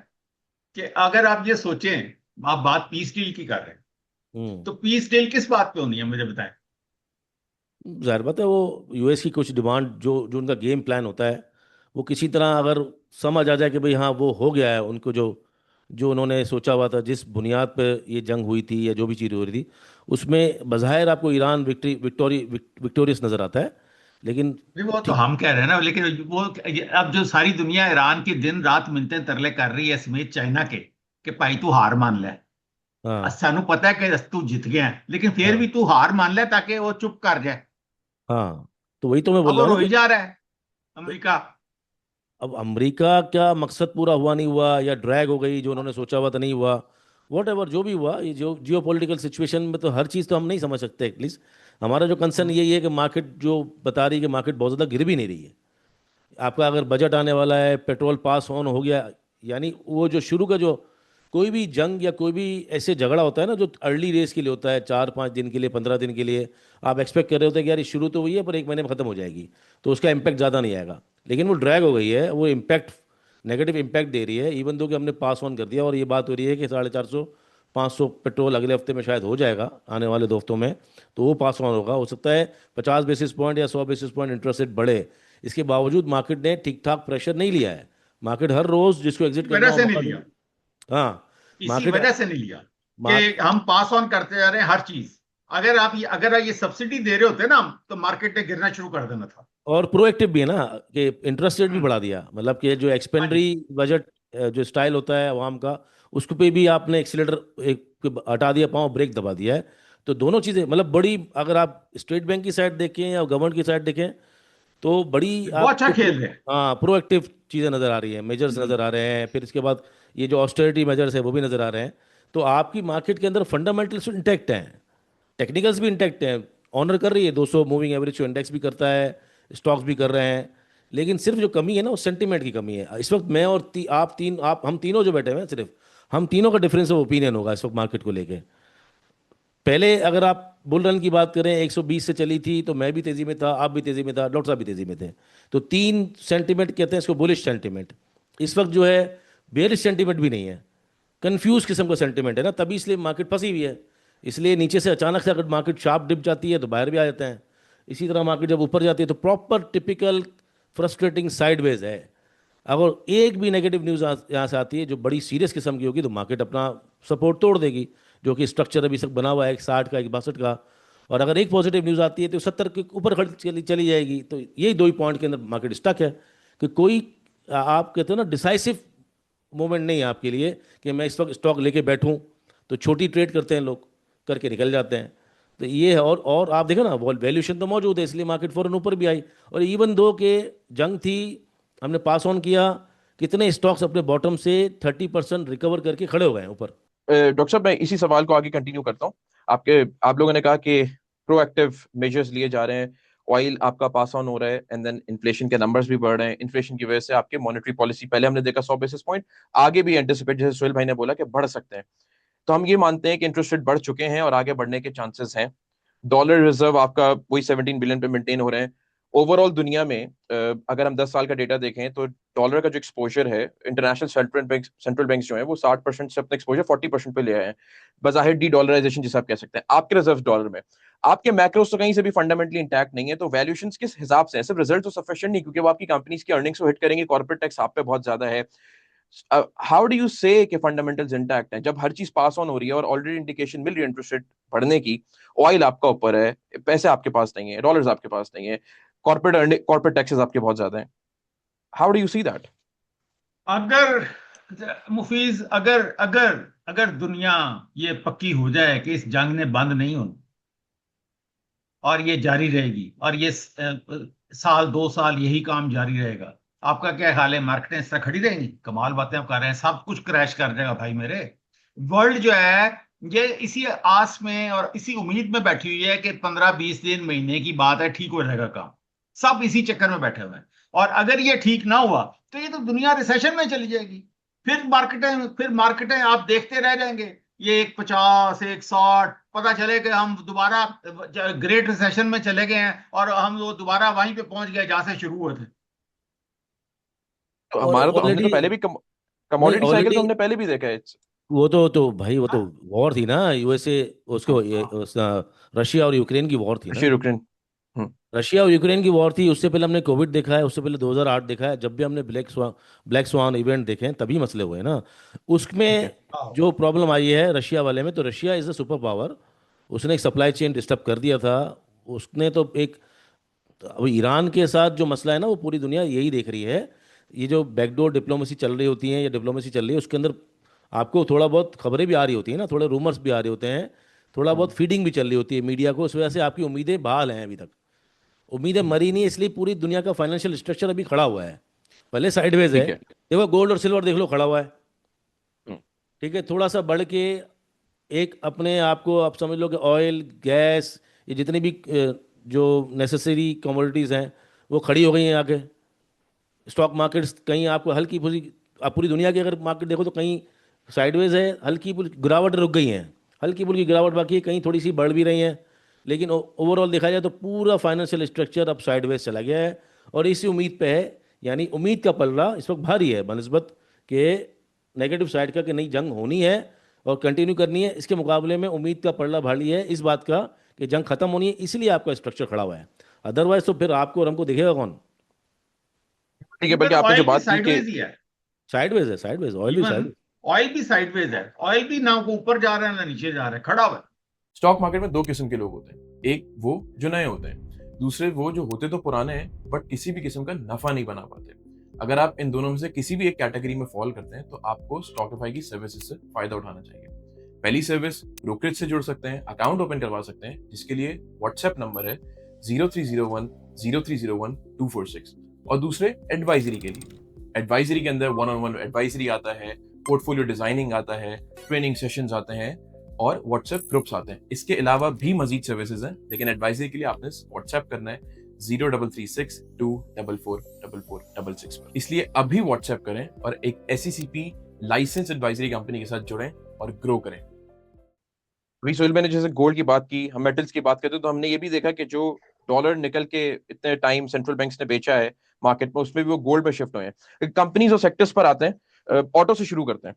कि अगर आप ये सोचें, आप बात पीस डील की कर रहे हैं, हम्म तो पीस डील किस बात पे होनी है, मुझे बताएं। जाहिर बात है, वो यूएस की कुछ डिमांड, जो जो उनका गेम प्लान होता है, वो किसी तरह अगर समझ आ जाए कि भाई हाँ वो हो गया है उनको, जो जो उन्होंने सोचा हुआ था, जिस बुनियाद पर ये जंग हुई थी या जो भी चीज़ हो रही थी, उसमें बज़ाहिर आपको ईरान विक्टोरियस नज़र आता है, लेकिन नहीं, वो तो ठीक। हम कह रहे हैं ना, लेकिन वो अब जो सारी दुनिया ईरान की दिन रात मिन्नतें तरले कर रही है समेत चाइना के, कि भाई तू हार मान ले। हाँ सानू पता है कि तू जीत गया है, लेकिन फिर हाँ भी तू हार मान ले ताकि वो चुप कर जाए। हाँ, तो वही तो मैं अब बोल वो रहा हूँ ना रोई कि जा रहा है तो अमेरिका। अब अमेरिका क्या मकसद पूरा हुआ नहीं हुआ, या ड्रैग हो गई, जो उन्होंने सोचा हुआ था नहीं हुआ, वॉट एवर जो भी हुआ, ये जो जियो पॉलिटिकल सिचुएशन में तो हर चीज़ तो हम नहीं समझ सकते एटलीस्ट। हमारा जो कंसर्न यही है कि मार्केट जो बता रही है कि मार्केट बहुत ज़्यादा गिर भी नहीं रही है। आपका अगर बजट आने वाला है, पेट्रोल पास ऑन हो गया, यानी वो जो शुरू का जो कोई भी जंग या कोई भी ऐसे झगड़ा होता है ना, जो अर्ली रेस के लिए होता है, 4-5 दिन के लिए, 15 दिन के लिए, आप एक्सपेक्ट कर रहे होते हैं कि यार ये शुरू तो हुई है पर 1 महीने में ख़त्म हो जाएगी, तो उसका इम्पैक्ट ज़्यादा नहीं आएगा। लेकिन वो ड्रैग हो गई है, वो इम्पैक्ट नेगेटिव इम्पैक्ट दे रही है, इवन दो कि हमने पास ऑन कर दिया, और ये बात हो रही है कि 450 500 पेट्रोल अगले हफ्ते में शायद हो जाएगा, आने वाले 2 हफ्तों में। तो वो पास ऑन होगा, हो सकता है 50 बेसिस पॉइंट या 100 बेसिस पॉइंट इंटरेस्ट रेट बढ़े। इसके बावजूद मार्केट ने ठीक ठाक प्रेशर नहीं लिया है। मार्केट हर रोज जिसको एग्जिट इसी करना वजह हो से नहीं मौका लिया, दे। हाँ इसी मार्केट वजह से नहीं लिया मार्क कि हम पास ऑन करते जा रहे हैं हर चीज। अगर ये सब्सिडी दे रहे होते ना, तो मार्केट ने गिरना शुरू कर देना था। और प्रोएक्टिव भी है ना, कि इंटरेस्ट रेट भी हम्म। बढ़ा दिया, मतलब कि जो हाँ जी। एक्सपेंडरी बजट जो स्टाइल होता है आवाम का, उसको पे भी आपने एक्सीलेटर एक हटा दिया, पाँव ब्रेक दबा दिया है। तो दोनों चीज़ें मतलब बड़ी, अगर आप स्टेट बैंक की साइड देखें या गवर्नमेंट की साइड देखें, तो बड़ी बहुत अच्छा आपको खेल रहे हैं। हाँ प्रोएक्टिव चीज़ें नज़र आ रही हैं, मेजर्स हम्म। नज़र आ रहे हैं। फिर इसके बाद ये जो ऑस्टेरिटी मेजर्स है वो भी नज़र आ रहे हैं। तो आपकी मार्केट के अंदर फंडामेंटल्स इंटैक्ट हैं, टेक्निकल्स भी इंटैक्ट हैं, ऑनर कर रही है 200 मूविंग एवरेज को, इंडेक्स भी करता है, स्टॉक्स भी कर रहे हैं। लेकिन सिर्फ जो कमी है ना, वो सेंटीमेंट की कमी है इस वक्त। मैं और आप हम तीनों जो बैठे हुए हैं, सिर्फ हम तीनों का डिफरेंस ऑफ ओपिनियन होगा इस वक्त मार्केट को लेके। पहले अगर आप बुल रन की बात करें, 120 से चली थी तो मैं भी तेजी में था, आप भी तेजी में था, डॉक्टर साहब भी तेजी में थे। तो तीन सेंटीमेंट कहते हैं इसको, बुलिश सेंटीमेंट। इस वक्त जो है बेरिश सेंटीमेंट भी नहीं है, कंफ्यूज किस्म का सेंटीमेंट है ना, तभी इसलिए मार्केट फंसी हुई है। इसलिए नीचे से अचानक से अगर मार्केट शार्प डिप जाती है तो बाहर भी आ जाते हैं। इसी तरह मार्केट जब ऊपर जाती है तो प्रॉपर टिपिकल फ्रस्ट्रेटिंग साइडवेज है। अगर एक भी नेगेटिव न्यूज़ यहाँ से आती है जो बड़ी सीरियस किस्म की होगी, तो मार्केट अपना सपोर्ट तोड़ देगी, जो कि स्ट्रक्चर अभी तक बना हुआ है, एक 60 का, एक 62 का। और अगर एक पॉजिटिव न्यूज़ आती है तो 70 के ऊपर खड़ी चली चली जाएगी। तो यही 2 ही पॉइंट के अंदर मार्केट स्टक है, कि कोई आप कहते हो ना डिसाइसिव मोमेंट नहीं है आपके लिए, कि मैं इस वक्त स्टॉक लेके बैठूं। तो छोटी ट्रेड करते हैं लोग, करके निकल जाते हैं। तो ये है, और आप देखो ना वैल्यूशन तो मौजूद है, इसलिए मार्केट फौरन ऊपर भी आई। और इवन दो के जंग थी, हमने पास ऑन किया, कितने स्टॉक्स अपने बॉटम से 30% रिकवर करके खड़े हो गए हैं ऊपर। डॉक्टर साहब, मैं इसी सवाल को आगे कंटिन्यू करता हूँ। आप लोगों ने कहा कि प्रोएक्टिव मेजर्स लिए जा रहे हैं, ऑयल आपका पास ऑन हो रहा है, एंड देन इन्फ्लेशन के नंबर्स भी बढ़ रहे हैं। इन्फ्लेशन की वजह से आपके मॉनेटरी पॉलिसी, पहले हमने देखा 100 बेसिस पॉइंट, आगे भी एंटिसिपेट, जैसे सोहेल भाई ने बोला, कि बढ़ सकते हैं। तो हम ये मानते हैं कि इंटरेस्ट रेट बढ़ चुके हैं और आगे बढ़ने के चांसेस हैं। डॉलर रिजर्व आपका वही 17 बिलियन पे मेंटेन हो रहे हैं। ओवरऑल दुनिया में अगर हम 10 साल का डेटा देखें तो डॉलर का जो एक्सपोजर है, इंटरनेशनल सेंट्रल बैंक जो है वो 60% से अपना एक्सपोजर 40% पे ले आए हैं, बजाहिर डी डॉलराइजेशन जिसे आप कह सकते हैं। आपके रिजर्व डॉलर में, आपके मैक्रोस तो कहीं से भी फंडामेंटली इंटैक्ट नहीं है, तो वैल्यूएशंस किस हिसाब से है? सिर्फ रिजल्ट तो सफिशिएंट नहीं, क्योंकि वो आपकी कंपनीज की अर्निंग्स को हिट करेंगे, कॉर्पोरेट टैक्स आप पे बहुत ज्यादा है। हाउ डू यू से कि फंडामेंटल्स इंटैक्ट हैं जब हर चीज पास ऑन हो रही है और ऑलरेडी इंडिकेशन मिल रही है इंटरेस्ट रेट बढ़ने की, ऑयल आपका ऊपर है, पैसे आपके पास नहीं है, डॉलर्स आपके पास नहीं है, कॉर्पोरेट टैक्सेस आपके बहुत ज्यादा हैं। How do you see that? अगर मुफीज, अगर अगर अगर दुनिया ये पक्की हो जाए कि इस जंग ने बंद नहीं होना और ये जारी रहेगी और ये साल 2 साल यही काम जारी रहेगा, आपका क्या ख्याल है? मार्केटें इस तरह खड़ी रहेंगी? कमाल बातें आप कर रहे हैं, सब कुछ क्रैश कर जाएगा भाई मेरे। वर्ल्ड जो है ये इसी आस में और इसी उम्मीद में बैठी हुई है कि 15-20 दिन, महीने की बात है, ठीक हो जाएगा काम। सब इसी चक्कर में बैठे हुए हैं। और अगर ये ठीक ना हुआ तो ये तो दुनिया रिसेशन में चली जाएगी। फिर मार्केटें आप देखते रह जाएंगे, ये 150, 160, पता चले कि हम दोबारा ग्रेट रिसेशन में चले गए हैं और हम वो दोबारा वहीं पे पहुंच गए जहां से शुरू हुए थे। तो और हमारा तो हमने तो ऑलरेडी, पहले भी नहीं कमोडिटी साइकिल तो ऑलरेडी हमने पहले भी देखा है। वो तो भाई वो तो हाँ, वॉर थी ना, यूएसए, उसको हाँ, रशिया और यूक्रेन की वॉर थी ना। Russia Ukraine. हम्म। रशिया और यूक्रेन की वॉर थी, उससे पहले हमने कोविड देखा है, उससे पहले 2008 देखा है, जब भी हमने ब्लैक स्वान इवेंट देखे हैं तभी मसले हुए हैं ना। ठीक है। उसमें हाँ, जो प्रॉब्लम आई है रशिया वाले में, तो Russia is a super power, उसने एक सप्लाई चेन डिस्टर्ब कर दिया था। उसने तो एक, तो अब ईरान के साथ जो मसला है ना, वो पूरी दुनिया यही देख रही है। ये जो बैकडोर डिप्लोमेसी चल रही होती है या डिप्लोमेसी चल रही है, उसके अंदर आपको थोड़ा बहुत खबरें भी आ रही होती हैं ना, थोड़े रूमर्स भी आ रहे होते हैं, थोड़ा बहुत हाँ, फीडिंग भी चल रही होती है मीडिया को, उस वजह से आपकी उम्मीदें बहाल हैं अभी तक। उम्मीदें हम्म, मरी नहीं, इसलिए पूरी दुनिया का फाइनेंशियल स्ट्रक्चर अभी खड़ा हुआ है। पहले साइडवेज है, ठीक है। देखो गोल्ड और सिल्वर देख लो, खड़ा हुआ है। हम्म। ठीक है, थोड़ा सा बढ़ के एक अपने आप को आप समझ लो कि ऑयल गैस, ये जितनी भी जो नेसेसरी कमोडिटीज़ हैं वो खड़ी हो गई हैं आके। स्टॉक मार्केट्स कहीं आपको हल्की फुल्की, आप पूरी दुनिया की अगर मार्केट देखो तो कहीं साइडवेज है, हल्की फुल्की गिरावट रुक गई हैं, हल्की फुल्की गिरावट बाकी है, कहीं थोड़ी सी बढ़ भी रही हैं। लेकिन ओवरऑल देखा जाए तो पूरा फाइनेंशियल स्ट्रक्चर अब साइडवेज चला गया है, और इसी उम्मीद पे है, यानी उम्मीद का पलड़ा इस वक्त भारी है बनस्बत के नेगेटिव साइड का, कि नई जंग होनी है और कंटिन्यू करनी है। इसके मुकाबले में उम्मीद का पलड़ा भारी है इस बात का कि जंग खत्म होनी है, इसलिए आपका स्ट्रक्चर खड़ा हुआ है। अदरवाइज तो फिर आपको और हमको दिखेगा कौन? ठीक है, बल्कि इवन आपने जो ऑयल भी बात की कि साइडवेज ही है। साइडवेज है, साइडवेज, ऑयल भी इवन साइडवेज। ऑयल भी साइडवेज है। ऑयल भी ना ऊपर जा रहा है ना नीचे जा रहा है, खड़ा हुआ है। स्टॉक मार्केट में दो किस्म के लोग होते हैं। एक वो जो नए होते हैं, दूसरे वो जो होते तो पुराने हैं बट किसी भी किस्म का नफा नहीं बना पाते। अगर आप इन दोनों में से किसी भी एक कैटेगरी में फॉल करते हैं तो आपको स्टॉकify की सर्विसेज से फायदा उठाना चाहिए। पहली सर्विस, ब्रोकरेज से जुड़ सकते हैं, अकाउंट ओपन करवा सकते हैं, जिसके लिए व्हाट्सएप नंबर है 0301 0301 246। और दूसरे एडवाइजरी के लिए, एडवाइजरी के अंदर वन ऑन वन एडवाइजरी आता है, पोर्टफोलियो डिजाइनिंग आता है, ट्रेनिंग सेशंस आते हैं और व्हाट्सएप ग्रुप्स आते हैं। इसके अलावा भी मजीद सर्विसेज हैं, लेकिन एडवाइजरी के लिए आपने व्हाट्सएप करना है 0336 2444466 पर। इसलिए अभी व्हाट्सएप करें और एक SECP लाइसेंस एडवाइजरी कंपनी के साथ जुड़ें और ग्रो करें। अभी सोहेल, मैंने जैसे गोल्ड की बात की, हम मेटल्स की बात करते हैं, तो हमने ये भी देखा कि जो डॉलर निकल के इतने टाइम सेंट्रल बैंक्स ने बेचा है मार्केट में, उसमें भी वो गोल्ड पे शिफ्ट हुए हैं। कंपनीज और सेक्टर्स पर आते हैं, ऑटो से शुरू करते हैं।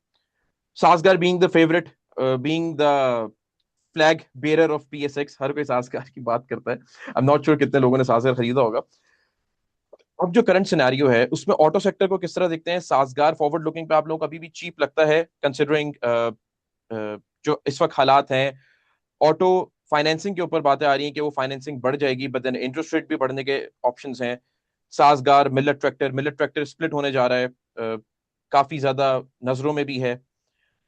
Sazgar being the favourite, being the flag bearer of PSX, हर कोई सासगार की बात करता है। आई एम नॉट श्योर कितने लोगों ने सासगार खरीदा होगा। अब जो करंट सिनेरियो है उसमें ऑटो सेक्टर को किस तरह देखते हैं? सासगार फॉरवर्ड लुकिंग पे आप लोगों को अभी भी चीप लगता है, कंसिडरिंग जो इस वक्त हालात हैं? ऑटो फाइनेंसिंग के ऊपर बातें आ रही हैं कि वो फाइनेंसिंग बढ़ जाएगी, बट देन इंटरेस्ट रेट भी बढ़ने के ऑप्शंस हैं। सासगार, मिलेट ट्रैक्टर स्प्लिट होने जा रहा है, काफी ज्यादा नजरों में भी है।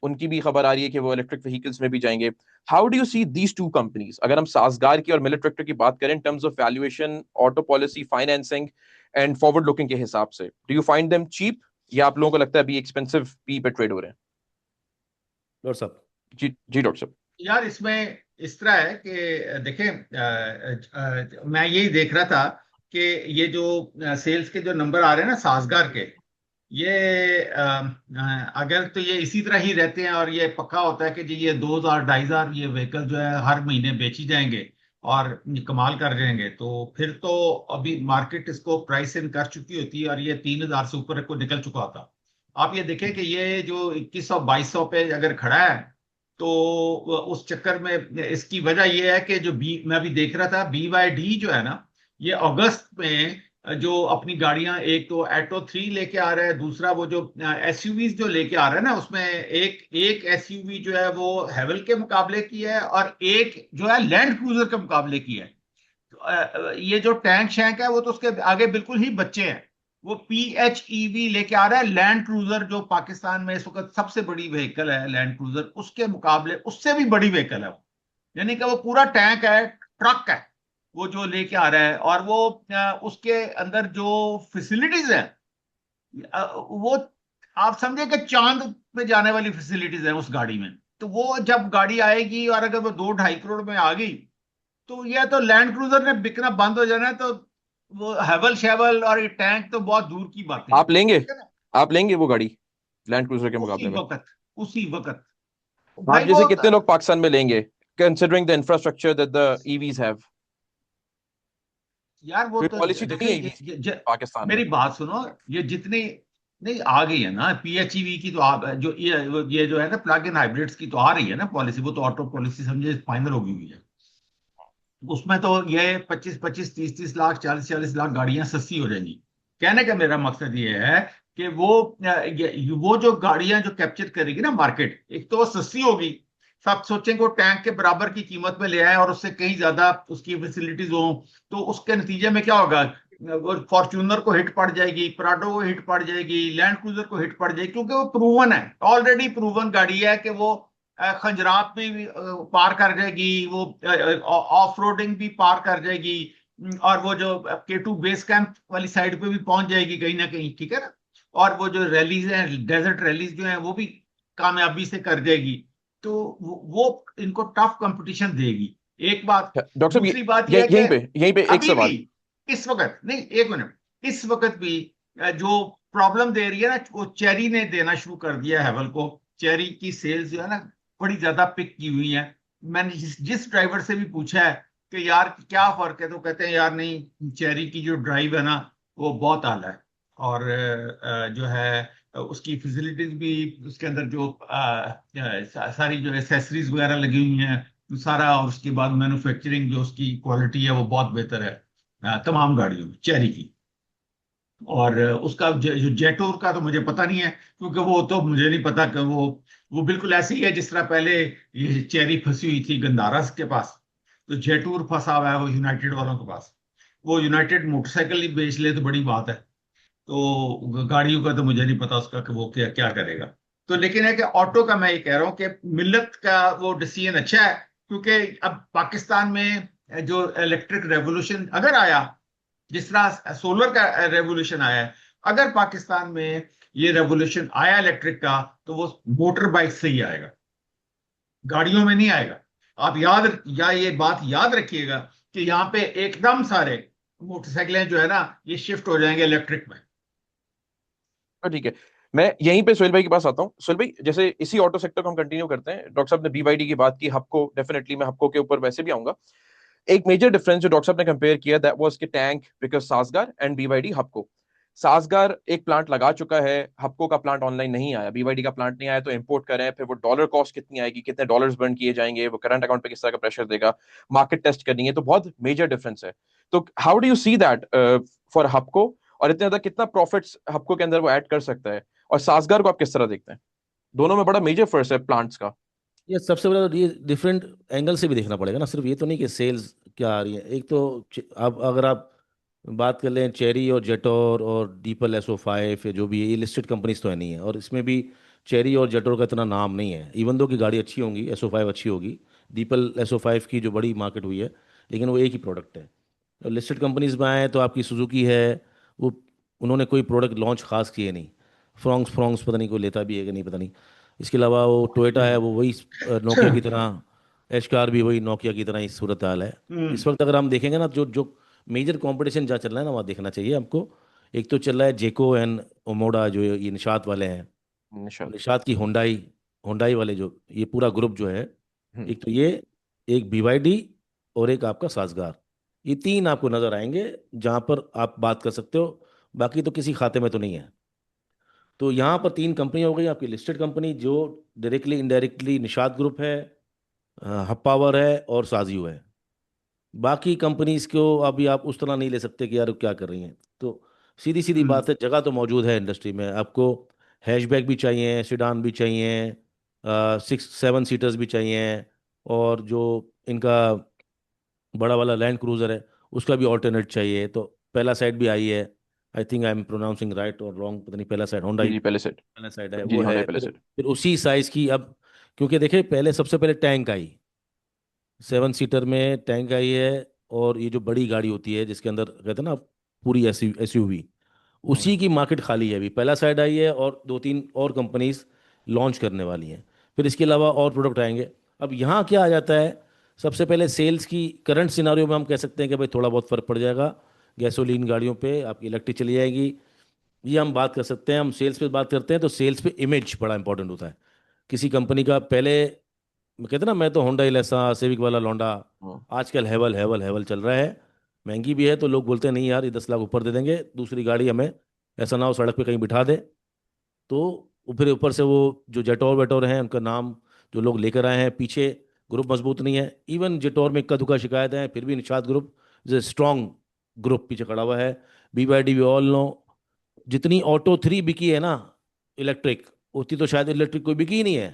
उनकी भी खबर आ रही है कि वो इलेक्ट्रिक व्हीकल्स में भी जाएंगे। How do you see these two companies, अगर हम सासगार की और मिलेट ट्रैक्टर की बात करें, in terms of valuation, auto policy, financing and forward looking के हिसाब से? Do you find them cheap, या आप लोगों को लगता है अभी एक्सपेंसिव पी पे ट्रेड हो रहे हैं? और सब, जी जी डॉक्टर साहब। यार इसमें इस तरह है कि देखें, मैं यही देख रहा था कि ये जो सेल्स के जो नंबर आ रहे हैं ना सासगार के, ये अगर तो ये इसी तरह ही रहते हैं और ये पक्का होता है कि जी ये 2,000 2,500 ये व्हीकल जो है हर महीने बेची जाएंगे, और कमाल कर जाएंगे, तो फिर तो अभी मार्केट इसको प्राइस इन कर चुकी होती है और ये 3,000 से ऊपर को निकल चुका होता। आप ये देखें कि ये जो 2100 2200 पे अगर खड़ा है, तो उस चक्कर में इसकी वजह ये है कि जो बी मैं अभी देख रहा था, BYD जो है ना, ये अगस्त में जो अपनी गाड़ियां, एक तो एटो 3 लेके आ रहा है, दूसरा वो जो SUVs जो लेके आ रहा है ना, उसमें एक एक SUV जो है वो हेवल के मुकाबले की है और एक जो है लैंड क्रूजर के मुकाबले की है। तो, ये जो टैंक शैंक है वो तो उसके आगे बिल्कुल ही बच्चे हैं। वो PHEV लेके आ रहा है लैंड क्रूजर, जो पाकिस्तान में इस वक्त सबसे बड़ी व्हीकल है लैंड क्रूजर, उसके मुकाबले उससे भी बड़ी व्हीकल है वो। यानी कि वो पूरा टैंक है, ट्रक है वो जो लेके आ रहा है। और वो उसके अंदर जो फैसिलिटीज है, वो आप समझे कि चांद पे जाने वाली फैसिलिटीज है उस गाड़ी में। तो वो जब गाड़ी आएगी और अगर वो 2-2.5 करोड़ में आ गई, तो यह तो लैंड क्रूजर ने बिकना बंद हो जाना है। तो वो हेवल शेवल और ये टैंक तो बहुत दूर की बातें हैं, आप लेंगे? ठीक है ना। आप लेंगे वो गाड़ी लैंड क्रूजर के उसी मुकाबले में? वक्त, उसी वक्त आप भाई वो जैसे कितने लोग पाकिस्तान में लेंगे, considering the infrastructure that the EVs have? यार वो कोई तो पॉलिसी तो देखें, नहीं है ईवीज की पाकिस्तान में? मेरी बात सुनो। ये जितनी नहीं आ गई है ना PHEV की, तो आप जो ये जो है ना प्लग इन हाइब्रिड्स की तो आ रही है ना पॉलिसी, वो तो ऑटो पॉलिसी समझे फाइनल होगी हुई है। उसमें तो ये 25-25 30-30 लाख 40-40 लाख गाड़ियां सस्ती हो जाएंगी। कहने का मेरा मकसद ये है कि वो जो गाड़ियां जो कैप्चर करेगी ना मार्केट, एक तो वो सस्ती होगी। सब सोचेंगे वो टैंक के बराबर की कीमत में ले आए और उससे कहीं ज्यादा उसकी फैसिलिटीज हो। तो उसके नतीजे में क्या होगा, वो फॉर्च्यूनर को हिट पड़ जाएगी, प्राडो को हिट पड़ जाएगी, लैंड क्रूजर को हिट पड़ जाएगी, क्योंकि वो प्रूवन है, ऑलरेडी प्रूवन गाड़ी है कि वो खंजरात में भी पार कर जाएगी, वो ऑफ रोडिंग भी पार कर जाएगी, और वो जो K2 बेस कैंप वाली साइड पे भी पहुंच जाएगी कहीं ना कहीं, ठीक है ना। और वो जो रैलीज हैं, डेजर्ट रैलीज जो हैं, वो भी कामयाबी से कर जाएगी। तो वो इनको टफ कंपटीशन देगी, एक बात। डॉक्टर साहब, दूसरी बात यह है कि यहीं पे एक अभी भी सवाल। इस वक्त नहीं, एक मिनट, इस वक्त भी जो प्रॉब्लम दे रही है ना, वो चेरी ने देना शुरू कर दिया है हेवल को। चेरी की सेल्स जो है ना बड़ी ज्यादा पिक की हुई है। मैंने जिस ड्राइवर से भी पूछा है कि यार क्या फर्क है, तो कहते हैं यार नहीं, चेरी की जो ड्राइव है ना वो बहुत आला है। और जो है उसकी फैसिलिटीज भी, उसके अंदर जो सारी जो एसेसरीज वगैरह लगी हुई हैं सारा, और उसके बाद मैन्युफैक्चरिंग जो उसकी क्वालिटी है वो बहुत बेहतर है तमाम गाड़ियों में चेरी की। और उसका जो जेटोर का तो मुझे पता नहीं है, क्योंकि वो तो मुझे नहीं पता कि वो बिल्कुल ऐसी ही है जिस तरह पहले ये चेरी फंसी हुई थी गंदारस के पास, तो जेटूर फंसा हुआ है वो यूनाइटेड वालों के पास। वो यूनाइटेड मोटरसाइकिल ही बेच ले तो बड़ी बात है। तो गाड़ियों का तो मुझे नहीं पता उसका कि वो क्या क्या करेगा। तो लेकिन है कि ऑटो का मैं ये कह रहा हूँ कि मिल्लत का वो डिसीजन अच्छा है, क्योंकि अब पाकिस्तान में जो इलेक्ट्रिक रेवोल्यूशन अगर आया, जिस तरह सोलर का रेवोल्यूशन आया है, अगर पाकिस्तान में ये रेवोल्यूशन आया इलेक्ट्रिक का, तो वो मोटर बाइक से ही आएगा, गाड़ियों में नहीं आएगा। आप ये बात याद रखिएगा कि यहाँ पे एकदम सारे मोटरसाइकिलें जो है ना ये शिफ्ट हो जाएंगे इलेक्ट्रिक में। तो ठीक है, मैं यहीं पे सोहेल भाई के पास आता हूँ। सोहेल भाई, जैसे इसी ऑटो सेक्टर को हम कंटिन्यू करते हैं, डॉक्टर साहब ने BYD की बात की, हपको डेफिनेटली मैं हपको के ऊपर वैसे भी आऊंगा। एक मेजर डिफरेंस जो डॉक्टर साहब ने कंपेयर किया, दैट वाज कि टैंक बिकॉज सासगार एंड BYD हपको। सासगार एक प्लांट लगा चुका है, हपको का प्लांट ऑनलाइन नहीं आया, BYD का प्लांट नहीं आया, तो इंपोर्ट कर रहे हैं। फिर वो डॉलर कॉस्ट कितनी आएगी, कितने डॉलर्स बर्न किए जाएंगे, वो करंट अकाउंट पे किस तरह का प्रेशर देगा, मार्केट टेस्ट करनी है, तो बहुत मेजर डिफरेंस है। तो how do you see that for Hubco, और इतने ज्यादा कितना प्रॉफिट्स हपको के अंदर वो ऐड कर सकता है, और सासगार को आप किस तरह देखते हैं? दोनों में बड़ा मेजर फर्क है प्लांट्स का। ये सबसे बड़ा, ये डिफरेंट एंगल से भी देखना पड़ेगा ना, सिर्फ ये तो नहीं कि सेल्स क्या आ रही है। एक तो अब अगर आप बात कर लें चेरी और जेटोर और डीपल SO5 या जो भी है, ये लिस्टेड कंपनीज तो है नहीं है, और इसमें भी चेरी और जेटोर का इतना नाम नहीं है। इवन दो की गाड़ी अच्छी होंगी, SO5 अच्छी होगी, डीपल SO5 की जो बड़ी मार्केट हुई है, लेकिन वो एक ही प्रोडक्ट है। और लिस्टेड कंपनीज में आए तो आपकी सुजुकी है, वो उन्होंने कोई प्रोडक्ट लॉन्च खास किए नहीं। फ्रॉन्क्स फ्रॉन्क्स पता नहीं कोई लेता भी है कि नहीं, पता नहीं। इसके अलावा वो टोयोटा है, वो वही नोकिया की तरह, एशकार भी वही नोकिया की तरह ही सूरत हाल है। हम्म। इस वक्त अगर हम देखेंगे ना, जो जो मेजर कंपटीशन जहाँ चल रहा है ना, वहाँ देखना चाहिए हमको। एक तो चल रहा है जेको एंड ओमोडा, जो ये निषाद वाले हैं, और निशान। निषाद की होंडाई, होंडाई वाले जो ये पूरा ग्रुप जो है, हम्म। एक तो ये, एक BYD, और एक आपका साजगार। ये तीन आपको नजर आएंगे जहां पर आप बात कर सकते हो, बाकी तो किसी खाते में तो नहीं है। तो यहाँ पर तीन कंपनी हो गई आपकी लिस्टेड कंपनी, जो डायरेक्टली इनडायरेक्टली निषाद ग्रुप है, हब पावर है और साजियो है। बाकी कंपनीज को अभी आप उस तरह नहीं ले सकते कि यार वो क्या कर रही हैं। तो सीधी सीधी हम्म बात है, जगह तो मौजूद है इंडस्ट्री में। आपको हैचबैक भी चाहिए, सिडान भी चाहिए, 6 7 सीटर्स भी चाहिए, और जो इनका बड़ा वाला लैंड क्रूजर है उसका भी ऑल्टरनेट चाहिए। तो पहला साइड भी आई है, I think I am pronouncing right और रॉन्ग, पता नहीं, पहला साइड होंडा जी जी, पहले सेट। पहला साइड है जी वो जी, है। होंडा पहले सेट। फिर उसी साइज की अब, क्योंकि देखिए पहले सबसे पहले टैंक आई, 7 सीटर में टैंक आई है। और ये जो बड़ी गाड़ी होती है जिसके अंदर कहते हैं ना पूरी एसयूवी, उसी की मार्केट खाली है। अभी पहला साइड आई है और 2 3 और कंपनीज लॉन्च करने वाली हैं। फिर इसके अलावा और प्रोडक्ट आएंगे। अब यहाँ क्या आ जाता है, सबसे पहले सेल्स की करंट सिनारियो में हम कह सकते हैं कि भाई थोड़ा बहुत फर्क पड़ जाएगा। गैसोलीन गाड़ियों पे आपकी इलेक्ट्रिक चली जाएगी, ये हम बात कर सकते हैं। हम सेल्स पे बात करते हैं तो सेल्स पे इमेज बड़ा इंपॉर्टेंट होता है किसी कंपनी का। पहले कहते हैं ना, मैं तो होंडा इलेसा सिविक वाला लौंडा, हम्म। आजकल हैवल हैवल हैवल चल रहा है। महंगी भी है तो लोग बोलते हैं नहीं यार ये 10 लाख ऊपर दे देंगे, दूसरी गाड़ी हमें ऐसा ना हो सड़क पे कहीं बिठा दे। तो फिर ऊपर से वो जो जेटोर वेटोर हैं उनका नाम जो लोग लेकर आए हैं पीछे, ग्रुप मजबूत नहीं है। इवन जेटोर में इक्का दुक्का शिकायत है, फिर भी निषाद ग्रुप जो स्ट्रॉन्ग ग्रुप पीछे खड़ा हुआ है। BYD वी ऑल नो, जितनी ऑटो 3 बिकी है ना इलेक्ट्रिक, उतनी तो शायद इलेक्ट्रिक कोई बिकी ही नहीं है।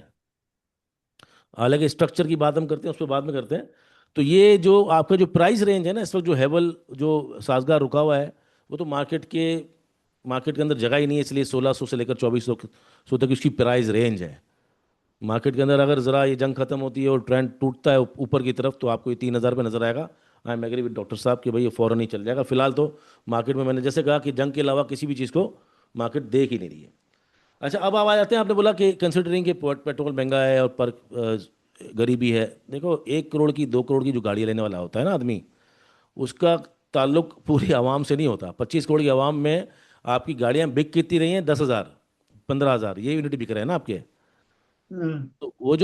हालांकि स्ट्रक्चर की बात हम करते हैं उस पर बाद में करते हैं। तो ये जो आपका जो प्राइस रेंज है ना इस वक्त, जो हेवल जो साजगार रुका हुआ है, वो तो मार्केट के अंदर जगह ही नहीं है, इसलिए 1600 से लेकर 2400 तक इसकी प्राइस रेंज है। मार्केट के अंदर अगर ज़रा ये जंग खत्म होती है और ट्रेंड टूटता है ऊपर की तरफ, तो आपको ये 3,000 पे नजर आएगा। I am agree with doctor साहब कि भाई ये फ़ौरन ही चल जाएगा। फिलहाल तो मार्केट में मैंने जैसे कहा कि जंग के अलावा किसी भी चीज़ को मार्केट देख ही नहीं रही है। अच्छा, अब आप आ जाते हैं, आपने बोला कि कंसिडरिंग कि पेट्रोल महंगा है और पर गरीबी है। देखो 1 करोड़ की 2 करोड़ की जो गाड़ी लेने वाला होता है ना आदमी, उसका ताल्लुक पूरी आवाम से नहीं होता। 25 करोड़ की आवाम में आपकी गाड़ियां बिक कितनी रही हैं? 10,000 15,000 ये यूनिट बिक रहे हैं ना आपके। हम्म तो वो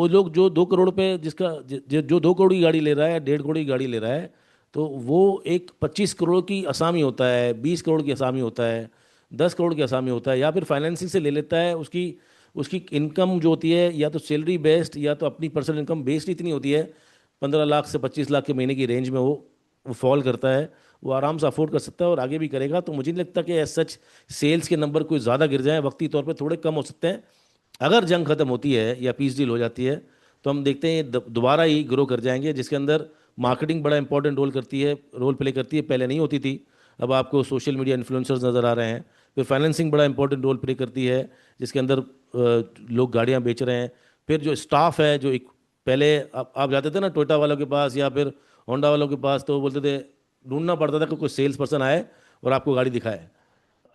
लोग जो 2 करोड़ पे जो 2 करोड़ की गाड़ी ले रहा है, 1.5 करोड़ की गाड़ी ले रहा है, तो वो एक 25 करोड़ की असामी होता है, 20 करोड़ की असामी होता है, 10 करोड़ की असामी होता है, या फिर फाइनेंसिंग से ले लेता है। उसकी उसकी इनकम जो होती है या तो सैलरी बेस्ड या तो अपनी पर्सनल इनकम बेस्ड इतनी होती है, 15 लाख से 25 लाख के महीने की रेंज में वो फॉल करता है। वो आराम से अफोर्ड कर सकता है और आगे भी करेगा। तो मुझे नहीं लगता कि एज सच सेल्स के नंबर कोई ज़्यादा गिर जाए, वक्ती तौर पे थोड़े कम हो सकते हैं। अगर जंग खत्म होती है या पीस डील हो जाती है, तो हम देखते हैं ये दोबारा ही ग्रो कर जाएंगे, जिसके अंदर मार्केटिंग बड़ा इंपॉर्टेंट रोल प्ले करती है। पहले नहीं होती थी, अब आपको सोशल मीडिया इन्फ्लुएंसर्स नज़र आ रहे हैं। फिर फाइनेंसिंग बड़ा इंपॉर्टेंट रोल प्ले करती है, जिसके अंदर लोग गाड़ियां बेच रहे हैं। फिर जो स्टाफ है, जो एक पहले आप जाते थे ना टोयोटा वालों के पास या फिर होंडा वालों के पास, तो वो बोलते थे, ढूंढना पड़ता था कि कोई सेल्स पर्सन आए और आपको गाड़ी दिखाए।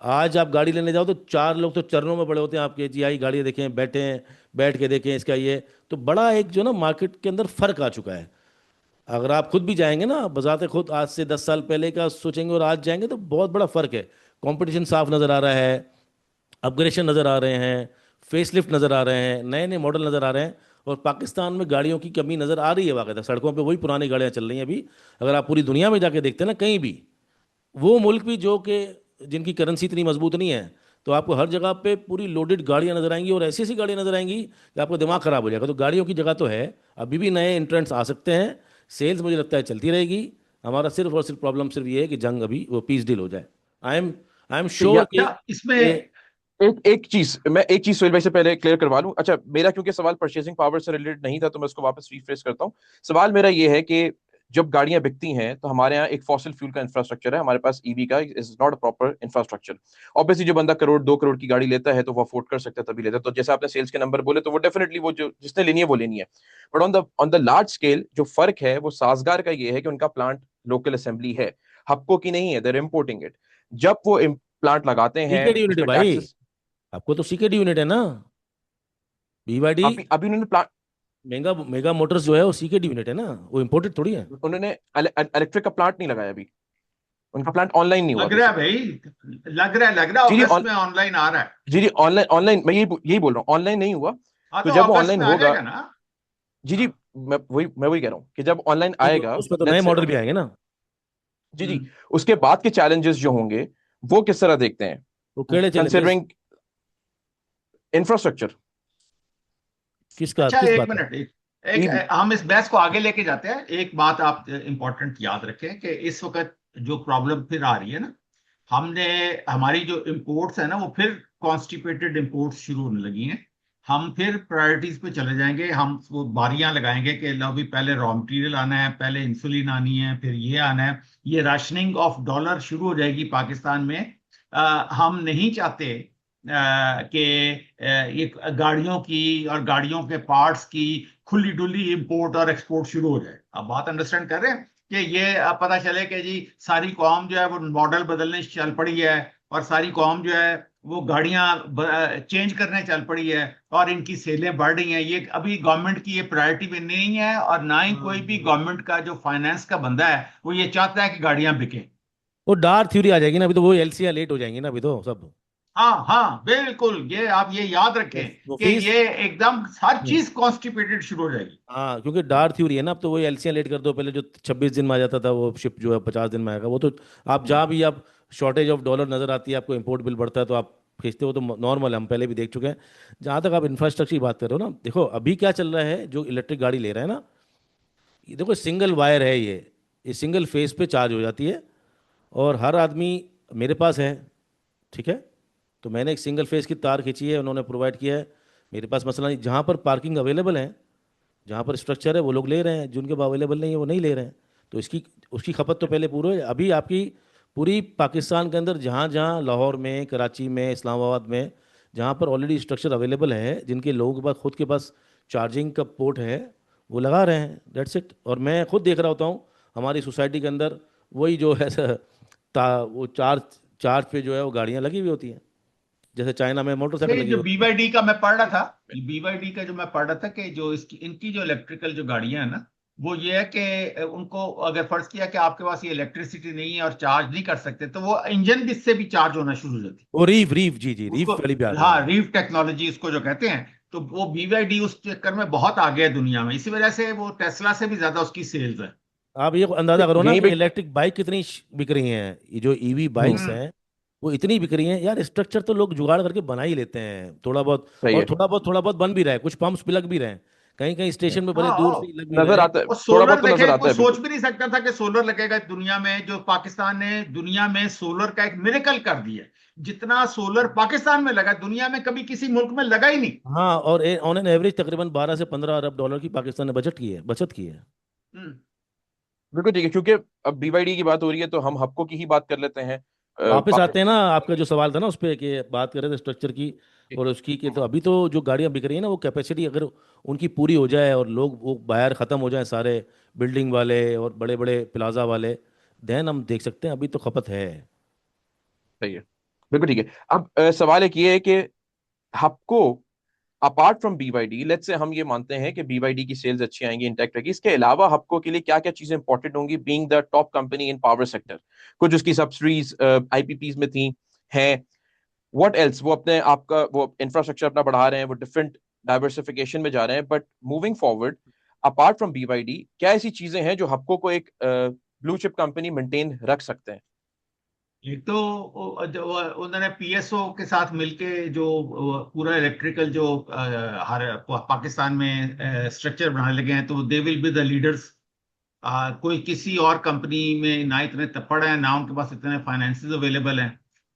आज आप गाड़ी लेने जाओ तो 4 लोग तो चरणों में पड़े होते हैं आपके, जी आई गाड़ी देखें, बैठे हैं, बैठ के देखें इसका ये। तो बड़ा एक जो ना मार्केट के अंदर फर्क आ चुका है। अगर आप खुद भी जाएंगे ना, बजाते खुद आज से 10 साल पहले का सोचेंगे और आज जाएंगे, तो बहुत बड़ा फर्क है। कंपटीशन साफ नजर आ रहा है, अपग्रेडेशन नजर आ रहे हैं, फेसलिफ्ट नजर आ रहे हैं, नए नए मॉडल नजर आ रहे हैं। और पाकिस्तान में गाड़ियों की कमी नजर आ रही है वाकई, सड़कों पे वही पुरानी गाड़ियां चल रही हैं अभी। अगर आप पूरी दुनिया में जाके देखते हैं ना कहीं भी, वो मुल्क भी जो कि जिनकी करेंसी इतनी मजबूत नहीं है, तो आपको हर जगह पे पूरी लोडेड गाड़ियां नजर आएंगी और ऐसी ऐसी गाड़ियां नजर आएंगी कि आपका दिमाग खराब हो जाएगा। तो गाड़ियों की जगह तो है, अभी भी नए इंट्रेंट्स आ सकते हैं। सेल्स मुझे लगता है चलती रहेगी। हमारा सिर्फ और सिर्फ प्रॉब्लम सिर्फ ये है कि जंग अभी वो पीस डील हो जाए। आई एम तो श्योर कि अच्छा, इसमें ये एक चीज सोहेल भाई से पहले क्लियर करवा लूं। अच्छा, मेरा क्योंकि सवाल परचेसिंग पावर से रिलेटेड नहीं था, तो मैं उसको वापस रिफ्रेश करता हूं। सवाल मेरा ये है कि जब गाड़ियां बिकती हैं तो हमारे यहाँ एक फॉसिल फ्यूल का इंफ्रास्ट्रक्चर है, हमारे पास ईवी का is not a proper infrastructure. Obviously जो बंदा 1 करोड़ 2 करोड़ की गाड़ी लेता है तो वो अफोर्ड कर सकता है, तभी लेता है। तो जैसे आपने सेल्स के नंबर बोले, तो वो डेफिनेटली वो जो जिसने लेनी है वो लेनी है। But on the large scale जो फर्क है वो साजगार का ये है कि उनका प्लांट लोकल असेंबली है, हबको की नहीं है, देर इम्पोर्टिंग इट। जब वो प्लांट लगाते हैं सीकेडी यूनिट उस है पर भाई, टैक्सेस। आपको तो सीकेडी यूनिट है ना। BYD अभी अभी उन्होंने प्लांट मेगा मेगा मोटर्स जो है वो सीकेडी यूनिट है ना, वो इम्पोर्टेड थोड़ी है। उन्होंने इलेक्ट्रिक का प्लांट नहीं लगाया अभी, उनका प्लांट ऑनलाइन नहीं हुआ लग रहा है बेसिकली। भाई, लग रहा है जी जी अगस्त में ऑनलाइन आ रहा है। जी जी, ऑनलाइन ऑनलाइन मैं यही यही बोल रहा हूँ, ऑनलाइन नहीं हुआ। हाँ तो तो जब वो अगस्त ऑनलाइन में आ होगा, जाएगा ना। जी जी, हाँ मैं वही कह रहा हूँ कि जब ऑनलाइन तो आएगा, उस पर तो नए लेट्स से, मॉडल भी आएंगे ना। जी जी, उसके बाद के चैलेंजेस जो होंगे वो किस तरह देखते हैं, वो केड़े चैलेंजेस? कंसिडरिंग इंफ्रास्ट्रक्चर, किसका, अच्छा, किस एक बात का? मिनट, एक ईवी। हम इस बहस को आगे लेके जाते हैं। एक बात आप इंपॉर्टेंट याद रखें कि इस वक्त जो प्रॉब्लम फिर आ रही है ना, हमने हमारी जो इंपोर्ट्स है ना वो फिर कॉन्स्टिपेटेड इंपोर्ट्स शुरू होने लगी हैं। हम फिर प्रायोरिटीज पे चले जाएंगे, हम वो बारियां लगाएंगे कि लो भी पहले रॉ मटेरियल आना है, पहले इंसुलिन आनी है, फिर ये आना है। ये राशनिंग ऑफ डॉलर शुरू हो जाएगी पाकिस्तान में। हम नहीं चाहते कि ये गाड़ियों की और गाड़ियों के पार्ट्स की खुली डुली इंपोर्ट और एक्सपोर्ट शुरू हो जाए। आप बात अंडरस्टैंड कर रहे हैं कि ये अब पता चले कि जी सारी कौम जो है वो मॉडल बदलने चल पड़ी है, और सारी कौम जो है वो गाड़ियां चेंज करने चल पड़ी है, और इनकी सेलें बढ़ रही हैं। ये अभी गवर्नमेंट की ये प्रायोरिटी में नहीं है, और ना ही कोई भी गवर्नमेंट का जो फाइनेंस का बंदा है वो ये चाहता है कि गाड़ियां बिकें। वो डार थ्योरी आ जाएगी ना, अभी तो वो एलसीआर लेट हो जाएंगी ना अभी तो सब। हाँ हाँ बिल्कुल, ये आप ये याद रखें वो कि फीस। ये एकदम हर चीज कॉन्स्टिपेटेड शुरू हो जाएगी। हाँ, क्योंकि डार थ्योरी है ना, अब तो वही एलसीआर लेट कर दो। पहले जो 26 दिन में आ जाता था वो शिप जो है 50 दिन में आएगा। वो तो आप हम्म, जहाँ भी आप शॉर्टेज ऑफ डॉलर नजर आती है, आपको इंपोर्ट बिल बढ़ता है तो आप खींचते हो, तो नॉर्मल है, हम पहले भी देख चुके हैं। जहाँ तक आप इंफ्रास्ट्रक्चर की बात कर रहे हो ना, देखो अभी क्या चल रहा है, जो इलेक्ट्रिक गाड़ी ले रहे हैं ना, ये देखो सिंगल वायर है ये सिंगल फेस पे चार्ज हो जाती है। और हर आदमी, मेरे पास है, ठीक है, तो मैंने एक सिंगल फेस की तार खींची है, उन्होंने प्रोवाइड किया है। मेरे पास मसला नहीं, जहाँ पर पार्किंग अवेलेबल है, जहाँ पर स्ट्रक्चर है वो लोग ले रहे हैं, जिनके पास अवेलेबल नहीं है वो नहीं ले रहे हैं। तो इसकी उसकी खपत तो पहले पूरी है। अभी आपकी पूरी पाकिस्तान के अंदर जहाँ जहाँ लाहौर में, कराची में, इस्लामाबाद में, जहाँ पर ऑलरेडी स्ट्रक्चर अवेलेबल है, जिनके लोगों के पास खुद के पास चार्जिंग का पोर्ट है, वो लगा रहे हैं, डेट्स इट। और मैं खुद देख रहा होता हूँ हमारी सोसाइटी के अंदर, वही जो है वो चार्ज चार्ज पे जो है वो गाड़ियाँ लगी हुई होती हैं, जैसे चाइना में मोटरसाइकिल नहीं, लगी जो होती है। बीवाईडी का मैं पढ़ रहा था, बीवाईडी का जो मैं पढ़ रहा था कि जो इसकी इनकी जो इलेक्ट्रिकल जो गाड़ियां हैं ना, वो ये है कि उनको अगर फर्ज किया कि आपके पास ये इलेक्ट्रिसिटी नहीं है और चार्ज नहीं कर सकते, तो वो इंजन भी इससे भी चार्ज होना शुरू हो जाती है। वो रीफ रीफ, जी जी, उसको, रीफ वाली भी आ गई हाँ, है। रीफ टेक्नोलॉजी इसको जो कहते हैं। तो वो बीवाईडी उस चक्कर में बहुत आगे है दुनिया में, इसी वजह से वो टेस्ला से भी ज्यादा उसकी सेल्स है। आप ये अंदाजा करो ना यहीं कि पे। इलेक्ट्रिक बाइक कितनी बिक रही हैं, ये जो ईवी बाइक्स हम्म। हैं वो इतनी बिक रही हैं यार। स्ट्रक्चर तो लोग जुगाड़ करके बना ही लेते हैं थोड़ा बहुत, सही और है, थोड़ा बहुत बन भी रहा है, कुछ पंप्स भी लग भी रहे हैं, कहीं कहीं सही है। स्टेशन पे भले दूर से हाँ, ही लग भी रहे नजर हैं। आता है, और थोड़ा सोलर बहुत तो नजर देखे, आता कोई है, सोच बिल्कुल। भी नहीं सकता था कि सोलर लगेगा दुनिया में। जो पाकिस्तान ने दुनिया में सोलर का एक मिरेकल कर दिया। जितना सोलर पाकिस्तान में लगा, दुनिया में कभी किसी मुल्क में लगा ही नहीं। हाँ, और ऑन एन एवरेज तकरीबन 12 से 15 अरब डॉलर की पाकिस्तान ने बचत की है। हम्म। बिल्कुल ठीक है, क्योंकि अब बीवाईडी की बात हो रही है तो हम हबको की ही बात कर लेते हैं। वापस आते हैं ना, पाकिस्तान आपका जो सवाल था ना उस पर, कि बात कर रहे थे स्ट्रक्चर की और उसकी, कि तो अभी तो जो गाड़ियां बिक रही है ना, वो कैपेसिटी अगर उनकी पूरी हो जाए और लोग वो बायर ख़त्म हो जाए सारे, बिल्डिंग वाले और बड़े बड़े प्लाजा वाले, देन हम देख सकते हैं। अभी तो खपत है। सही है, बिल्कुल ठीक है। अब सवाल एक ये है कि Hubco, apart from BYD, let's say हम ये मानते हैं कि बीवाईडी की सेल्स अच्छी आएंगी, इंटैक्ट रहेगी, इसके अलावा हबको के लिए क्या क्या चीजें इंपॉर्टेंट होंगी, being the top company in power sector? कुछ उसकी सब्सिडीज आईपीपीज में थी, हैं, व्हाट एल्स? वो अपने आपका वो इंफ्रास्ट्रक्चर अपना बढ़ा रहे हैं, वो डिफरेंट डाइवर्सिफिकेशन में जा रहे हैं, but moving forward, apart from BYD, क्या ऐसी चीजें हैं जो हबको को एक ब्लू चिप कंपनी मेंटेन रख सकते हैं? एक तो जो उन्होंने पीएसओ के साथ मिलके जो पूरा इलेक्ट्रिकल जो हर पाकिस्तान में स्ट्रक्चर बनाने लगे हैं, तो they will be the leaders. कोई किसी और कंपनी में ना इतने तपड़ हैं, ना उनके पास इतने फाइनेंसेस अवेलेबल हैं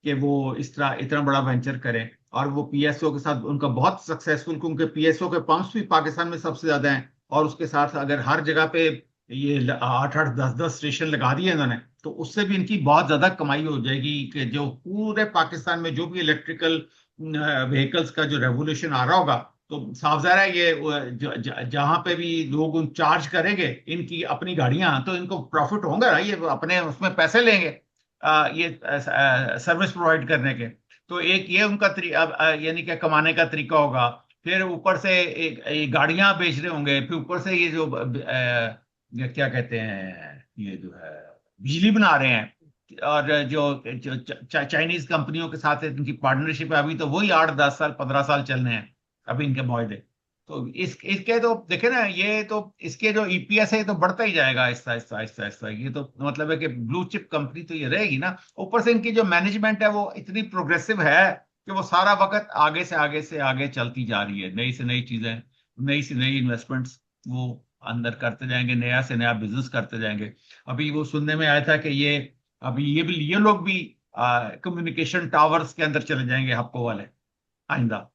कि वो इस तरह इतना बड़ा वेंचर करें। और वो पीएसओ के साथ उनका बहुत सक्सेसफुल, क्योंकि पीएसओ के पंप्स भी पाकिस्तान में सबसे ज्यादा हैं। और उसके साथ अगर हर जगह पे ये 8 8 10 10 स्टेशन लगा दिए इन्होंने, तो उससे भी इनकी बहुत ज्यादा कमाई हो जाएगी। कि जो पूरे पाकिस्तान में जो भी इलेक्ट्रिकल व्हीकल्स का जो रेवोल्यूशन आ रहा होगा, तो साफ जाहिर है ये जहां पे भी लोग उन चार्ज करेंगे इनकी अपनी गाड़ियां, तो इनको प्रॉफिट होगा ना, ये अपने उसमें पैसे लेंगे ये सर्विस प्रोवाइड करने के। तो एक ये उनका यानी कि कमाने का तरीका होगा। फिर ऊपर से एक गाड़ियां बेच रहे होंगे, फिर ऊपर से ये जो ये क्या कहते हैं, ये जो है बिजली बना रहे हैं। और जो चाइनीज कंपनियों के साथ इनकी पार्टनरशिप है, अभी तो वही 8 10 साल 15 साल चलने हैं अभी इनके मुआहदे। तो इसके तो देखे ना, ये तो इसके जो ईपीएस है ये तो बढ़ता ही जाएगा आहिस्ता आहिस्ता आहिस्ता आहिस्ता। ये तो मतलब है कि ब्लू चिप कंपनी तो ये रहेगी ना। ऊपर से इनकी जो मैनेजमेंट है वो इतनी प्रोग्रेसिव है कि वो सारा वक्त आगे से आगे से आगे चलती जा रही है, नई से नई चीजें, नई से नई इन्वेस्टमेंट्स वो अंदर करते जाएंगे, नया से नया बिजनेस करते जाएंगे। अभी वो सुनने में आया था कि ये अभी ये लोग भी कम्युनिकेशन टावर्स के अंदर चले जाएंगे, हबको वाले, आइंदा,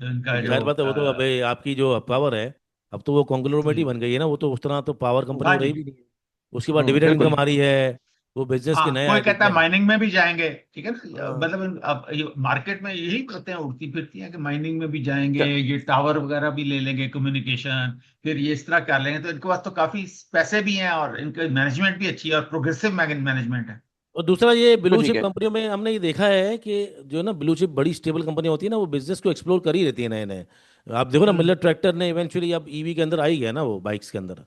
जो इनका जो जाहिर बात है, वो तो अब आपकी जो पावर है, अब तो वो कॉन्ग्लोमेरेट ही जी, बन गई है ना, वो तो उस तरह तो पावर कंपनी हाँ वो रही जी, भी नहीं है। उसके बाद डिविडेंड बिल्कुल। इनकम आ रही है, वो बिजनेस के हाँ, नए कोई कहता है आइडिया। माइनिंग में भी जाएंगे, ठीक है ना, हाँ। मतलब अब ये मार्केट में यही करते हैं, उड़ती फिरती हैं कि माइनिंग में भी जाएंगे, च- ये टावर वगैरह भी ले लेंगे कम्युनिकेशन, फिर ये इस तरह कर लेंगे। तो इनके पास तो काफी पैसे भी हैं और इनके मैनेजमेंट भी अच्छी है और प्रोग्रेसिव मैनेजमेंट है। और दूसरा, ये तो ब्लू ठीक चिप है। कंपनियों में हमने ये देखा है कि जो ना ब्लू चिप बड़ी स्टेबल कंपनी होती है ना, वो बिजनेस को एक्सप्लोर कर ही रहती है नए नए। आप देखो ना, मिलर हम्म। ट्रैक्टर ने इवेंचुअली अब ईवी के अंदर आई गया ना, वो बाइक्स के अंदर।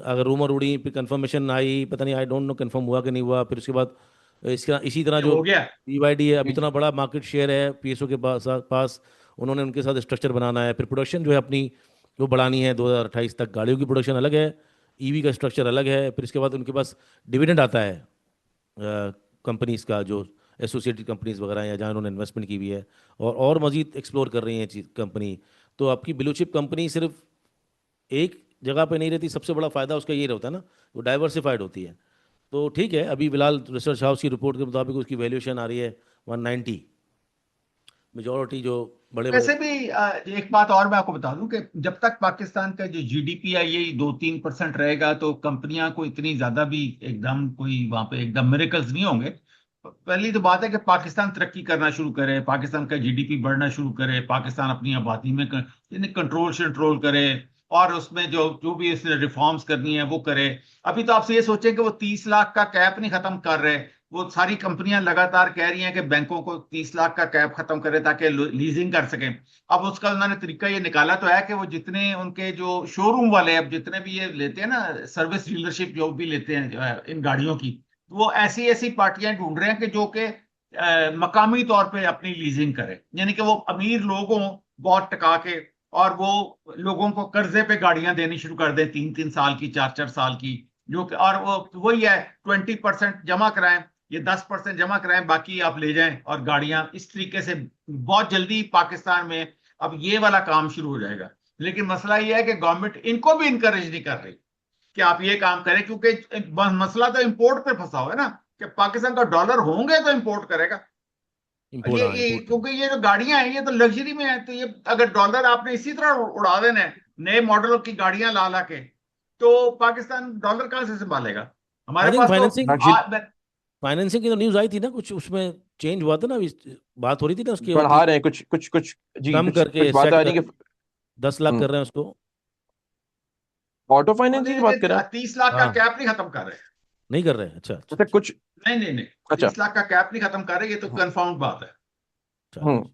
अगर रूमर उड़ी, फिर कंफर्मेशन आई, पता नहीं, आई डोंट नो कंफर्म हुआ कि नहीं हुआ। फिर उसके बाद इसका इसी तरह ये जो हो गया। BYD है, अब जी। इतना बड़ा मार्केट शेयर है PSO के पास। उन्होंने उनके साथ स्ट्रक्चर बनाना है, फिर प्रोडक्शन जो है अपनी वो बढ़ानी है 2028 तक। गाड़ियों की प्रोडक्शन अलग है, ईवी का स्ट्रक्चर अलग है। फिर इसके बाद उनके पास डिविडेंड आता है कंपनीज का, जो एसोसिएटेड कंपनीज वगैरह हैं या जहाँ उन्होंने इन्वेस्टमेंट की हुई है, और मजीद एक्सप्लोर कर रही हैं चीज कंपनी। तो आपकी ब्लू चिप कंपनी सिर्फ एक जगह पे नहीं रहती, सबसे बड़ा फायदा उसका ये होता है ना, वो डाइवर्सिफाइड होती है। तो ठीक है, अभी फिलहाल रिसर्च हाउस की रिपोर्ट के मुताबिक उसकी वैल्यूएशन आ रही है 190। मेजॉरिटी जो बड़े बड़े। वैसे भी एक बात और मैं आपको बता दूं कि जब तक पाकिस्तान का जो जीडीपी है ये 2-3% रहेगा तो कंपनियां को इतनी ज्यादा भी एकदम कोई वहां पे एकदम मिरेकल्स नहीं होंगे। पहली तो बात है कि पाकिस्तान तरक्की करना शुरू करे, पाकिस्तान का जीडीपी बढ़ना शुरू करे, पाकिस्तान अपनी आबादी में कंट्रोल कंट्रोल करे, और उसमें जो जो भी इसने रिफॉर्म्स करनी है वो करे। अभी तो आपसे ये सोचें कि वो 30 लाख का कैप नहीं खत्म कर रहे। वो सारी कंपनियां लगातार कह रही हैं कि बैंकों को 30 लाख का कैप खत्म करे ताकि लीजिंग कर सकें। अब उसका उन्होंने तरीका ये निकाला तो है कि वो जितने उनके जो शोरूम वाले, अब जितने भी ये लेते हैं ना सर्विस डीलरशिप जो भी लेते हैं इन गाड़ियों की, वो ऐसी ऐसी पार्टियां ढूंढ रहे हैं कि जो कि मकामी तौर पे अपनी लीजिंग करे, यानी कि वो अमीर लोगों बहुत टका के, और वो लोगों को कर्जे पे गाड़ियां देनी शुरू कर दें, 3-3 साल की, 4-4 साल की, जो कि, और वो वही है, 20% जमा कराएं, ये 10% जमा कराएं, बाकी आप ले जाएं, और गाड़ियां इस तरीके से बहुत जल्दी पाकिस्तान में अब ये वाला काम शुरू हो जाएगा। लेकिन मसला ये है कि गवर्नमेंट इनको भी इंकरेज नहीं कर रही कि आप ये काम करें, क्योंकि मसला तो इंपोर्ट पे फंसा हुआ है ना, कि पाकिस्तान का डॉलर होंगे तो इंपोर्ट करेगा। इम्पोर्ट, हाँ, ये इम्पोर्ट। क्योंकि ये जो गाड़ियां हैं ये तो लग्जरी में है, तो ये अगर डॉलर आपने इसी तरह उड़ा देना है नए मॉडलों की गाड़ियां ला ला के, तो पाकिस्तान डॉलर कहां से संभालेगा? आई हमारे थिंक पास तो फाइनेंसिंग लग्जरी फाइनेंसिंग की तो न्यूज़ आई थी ना कुछ, उसमें चेंज हुआ था ना अभी, बात हो रही थी ना उसकी, वो बढ़ा रहे हैं कुछ कुछ कुछ। जी, कम कुछ कुछ करके बात सेट आ रही कर, है कि 10 लाख कर रहे हैं उसको। ऑटो फाइनेंसिंग की नहीं बात करें आप? 30 लाख का हाँ, कैप नहीं खत्म कर रहे। नहीं कर रहे हैं, अच्छा अच्छा अच्छा कुछ। नहीं नहीं नहीं, अच्छा। 30 लाख का कैप नहीं खत्म कर रहे, ये तो कंफर्म बात है। अच्छा। हम्म।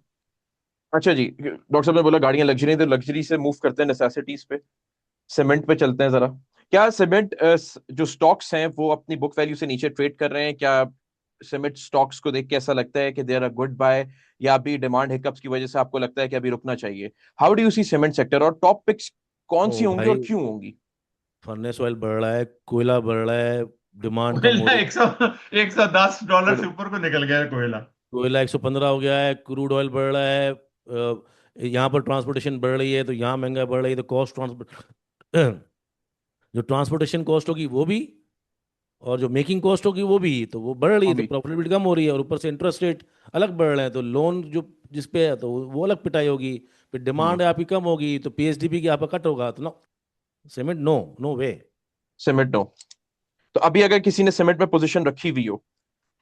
अच्छा जी, डॉक्टर साहब ने बोला गाड़ियां लग्जरी, तो लग्जरी से मूव करते हैं नेसेसिटीज पे। सीमेंट पे चलते हैं जरा। क्या सीमेंट जो स्टॉक्स हैं वो अपनी बुक वैल्यू से नीचे ट्रेड कर रहे हैं क्या? सीमेंट स्टॉक्स को देख के ऐसा लगता है कि they are a good buy, या अभी डिमांड हिकअप्स की वजह से आपको लगता है कि अभी रुकना चाहिए? How do you see cement sector, और टॉप पिक्स कौन सी ओ होंगी और भाई, क्यों होंगी? फर्नेस ऑयल बढ़ रहा है, कोयला बढ़ रहा है, डिमांड कम हो कोयला रही। 110 डॉलर से बिल्कुल। ऊपर को निकल गया है कोयला। कोयला 115 हो गया है, क्रूड ऑयल बढ़ रहा है, यहाँ पर ट्रांसपोर्टेशन बढ़ रही है तो यहाँ महंगा बढ़ रही है, तो कॉस्ट ट्रांसपोर्ट जो ट्रांसपोर्टेशन कॉस्ट होगी वो भी, और जो मेकिंग कॉस्ट होगी वो भी, तो वो बढ़ रही वो है, तो भी। प्रॉफिटेबिलिटी कम हो रही है, और ऊपर से इंटरेस्ट रेट अलग बढ़ रहे हैं, तो लोन जो जिस पे है तो वो अलग पिटाई होगी। फिर हम्म। डिमांड है आपकी कम होगी, तो PSDP की आपका कट होगा, तो no cement, no, no way. Cement no. तो अभी अगर किसी ने सीमेंट में पोजीशन रखी हुई हो,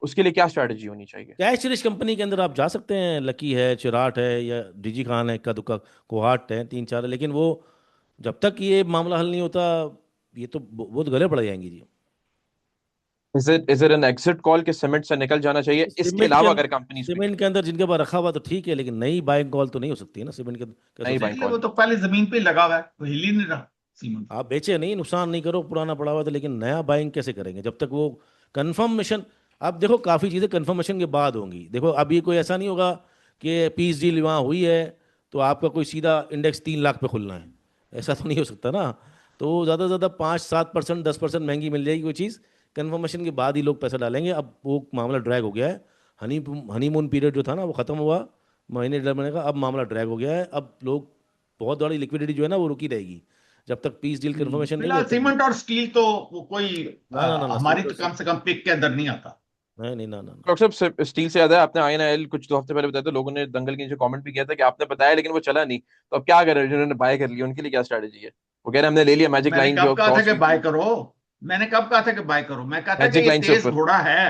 उसके लिए क्या स्ट्रैटेजी होनी चाहिए? कैश रिच कंपनी के अंदर आप जा सकते हैं, लकी है, चिराट है, या DG खान है, इक्का दुक्का कोहाट है, 3-4 है, लेकिन वो जब तक ये मामला हल नहीं होता, ये तो बहुत गले पड़ जाएंगी जी। Is it an exit call कि सीमेंट से निकल जाना चाहिए, इसके सीमेंट के अलावा अंदर अगर कंपनीज भी? सीमेंट के अंदर जिनके पास रखा हुआ तो ठीक है, लेकिन नई बाइंग कॉल तो नहीं हो सकती है ना सीमेंट के अंदर, कैसे हो नहीं सकती बाई है? इसलिए वो कॉल। तो पहले जमीन पे ही लगा हुआ है, वो हिल ही नहीं रहा सीमेंट। आप बेचे नहीं, नुकसान नहीं करो, पुराना पड़ा हुआ था, लेकिन नया बाइंग कैसे करेंगे जब तक वो कंफर्मेशन। आप देखो, काफ़ी चीज़ें कंफर्मेशन के बाद होंगी। देखो, अभी कोई ऐसा नहीं होगा कि पीस डील वहाँ हुई है तो आपका कोई सीधा इंडेक्स 3 लाख पे खुलना है, ऐसा तो नहीं हो सकता ना। तो ज़्यादा से ज़्यादा 5-7%, 10% महंगी मिल जाएगी कोई चीज़, कन्फर्मेशन के बाद ही लोग पैसा डालेंगे। अब वो मामला ड्रैग हो गया है। हनी हनीमून पीरियड जो था ना वो ख़त्म हुआ, महीने 1.5 महीने का, अब मामला ड्रैग हो गया है। अब लोग, बहुत बड़ी लिक्विडिटी जो है ना वो रुकी रहेगी जब तक पीस डील कन्फर्मेशन नहीं है फिलहाल तब सीमेंट और स्टील तो वो कोई ना हमारी सीमेंट और तो कम से कम पिक के अंदर नहीं आता। नहीं नहीं ना। डॉक्टर साहब, स्टील से याद है, आपने INL कुछ 2 हफ्ते पहले बताया था, लोगों ने दंगल के नीचे कमेंट भी किया था कि आपने बताया लेकिन वो चला नहीं, तो अब क्या करें जिन्होंने बाय कर लिया, उनके लिए क्या स्ट्रेटेजी है? वो कह रहे हैं हमने ले लिया, मैजिक मैंने लाइन कब जो कहा था क्रॉस कि हुई बाय थी, करो? मैंने कब कहा था कि बाय करो? मैं कहता कि मैजिक ये लाइन से तेज ऊपर। घोड़ा है।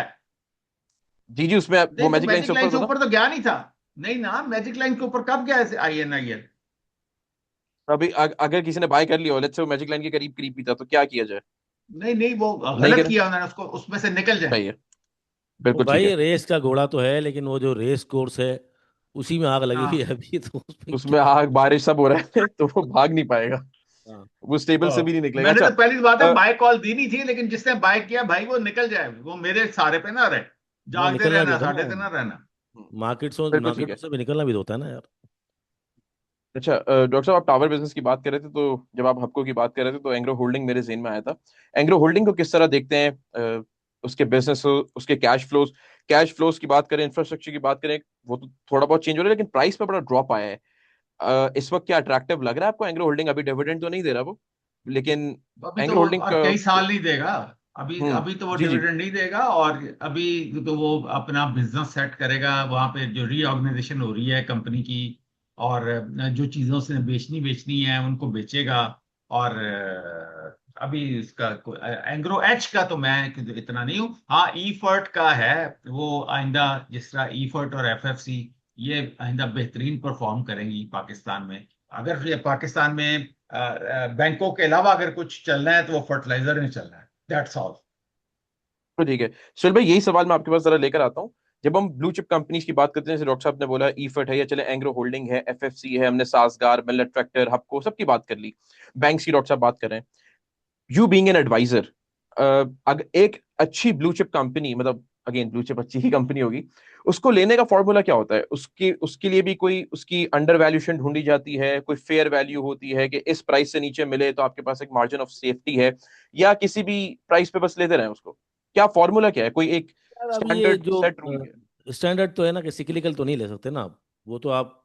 जी जी, उसमें वो नहीं तो मैजिक लाइन से मैजिक ऊपर लाइन से था ना। ऊपर तो गया नहीं था। नहीं ना, मैजिक लाइन के ऊपर कब गया है INIL? अभी अगर किसी ने बाय कर लिया हो, लेट्स से वो मैजिक लाइन के करीब करीब भी था, तो क्या किया जाए? नहीं नहीं, वो नहीं गलत करें? किया उन्होंने, उसको उसमें से निकल जाए। सही है। वो बिल्कुल ठीक है। भाई रेस का घोड़ा तो है, लेकिन वो जो रेस कोर्स है उसी में आग लगी हुई हाँ है अभी, तो उसमें उसमें आग बारिश सब हो रहा है तो वो भाग नहीं पाएगा, हाँ। वो स्टेबल से भी नहीं निकलेगा। मैंने अच्छा। तो पहली बात है अ, बाय कॉल दी नहीं थी, लेकिन जिसने बाय किया भाई वो निकल जाए, वो मेरे सहारे पे ना रहे। नहीं, जागते निकलना भी रहना, होता है साढ़े से ना ना, रहना। मार्केट्सों बिल्कुल ठीक मार्केटों है। से भी निकलना भी तो होता है ना यार। अच्छा, डॉक्टर साहब, आप टावर बिजनेस की बात कर रहे थे, तो जब आप हबको की बात कर रहे थे तो एंग्रो होल्डिंग मेरे जेहन में आया था। एंग्रो होल्डिंग को किस तरह देखते हैं? उसके बिजनेस, उसके कैश फ्लोज की बात करें, इंफ्रास्ट्रक्चर की बात करें, वो तो थोड़ा बहुत चेंज हो रहा है, लेकिन प्राइस पे बड़ा ड्रॉप आया है। इस वक्त क्या अट्रैक्टिव लग रहा है आपको एंग्रो होल्डिंग? अभी डिविडेंड तो नहीं दे रहा वो, लेकिन अभी तो एंग्रो वो होल्डिंग और का। कई साल नहीं देगा। अभी अभी तो वो जी जी। डिविडेंड नहीं देगा, और अभी तो वो अपना बिजनेस सेट करेगा वहां पे, जो रीऑर्गेनाइजेशन हो रही है कंपनी की, और जो चीजें उसने बेचनी बेचनी है उनको बेचेगा। और अभी इसका एंग्रो एच का तो मैं इतना नहीं हूँ। हाँ, ईफर्ट का है। वो आइंदा जिस तरह ईफर्ट और FFC ये आइंदा बेहतरीन परफॉर्म करेंगी पाकिस्तान में। अगर ये पाकिस्तान में बैंकों के अलावा अगर कुछ चलना है तो वो फर्टिलाइजर में चलना है। That's all. तो ठीक है सुहेल भाई, यही सवाल मैं आपके पास जरा लेकर आता हूँ। जब हम ब्लू चिप कंपनीज की बात करते हैं, जैसे डॉक्टर साहब ने बोला ईफर्ट है, या चले एंग्रो होल्डिंग है, FFC है, हमने सासगार, मिलेट ट्रैक्टर, हबको, सबकी बात कर ली, बैंक्स की डॉक्टर साहब बात कर रहे हैं। यू बीइंग एन एडवाइजर, अगर एक अच्छी ब्लू चिप कंपनी, मतलब अगेन ब्लू चिप अच्छी ही कंपनी होगी, उसको लेने का फॉर्मूला क्या होता है? उसके उसके लिए भी कोई उसकी अंडर वैल्यूएशन ढूंढी जाती है, कोई फेयर वैल्यू होती है कि इस प्राइस से नीचे मिले तो आपके पास एक मार्जिन ऑफ सेफ्टी है, या किसी भी प्राइस पे बस लेते रहें उसको? क्या फॉर्मूला क्या है? कोई एक यार अब ये स्टैंडर्ड जो सेट रूल क्या है? स्टैंडर्ड तो है ना कि सिक्लिकल तो नहीं ले सकते ना आप। वो तो आप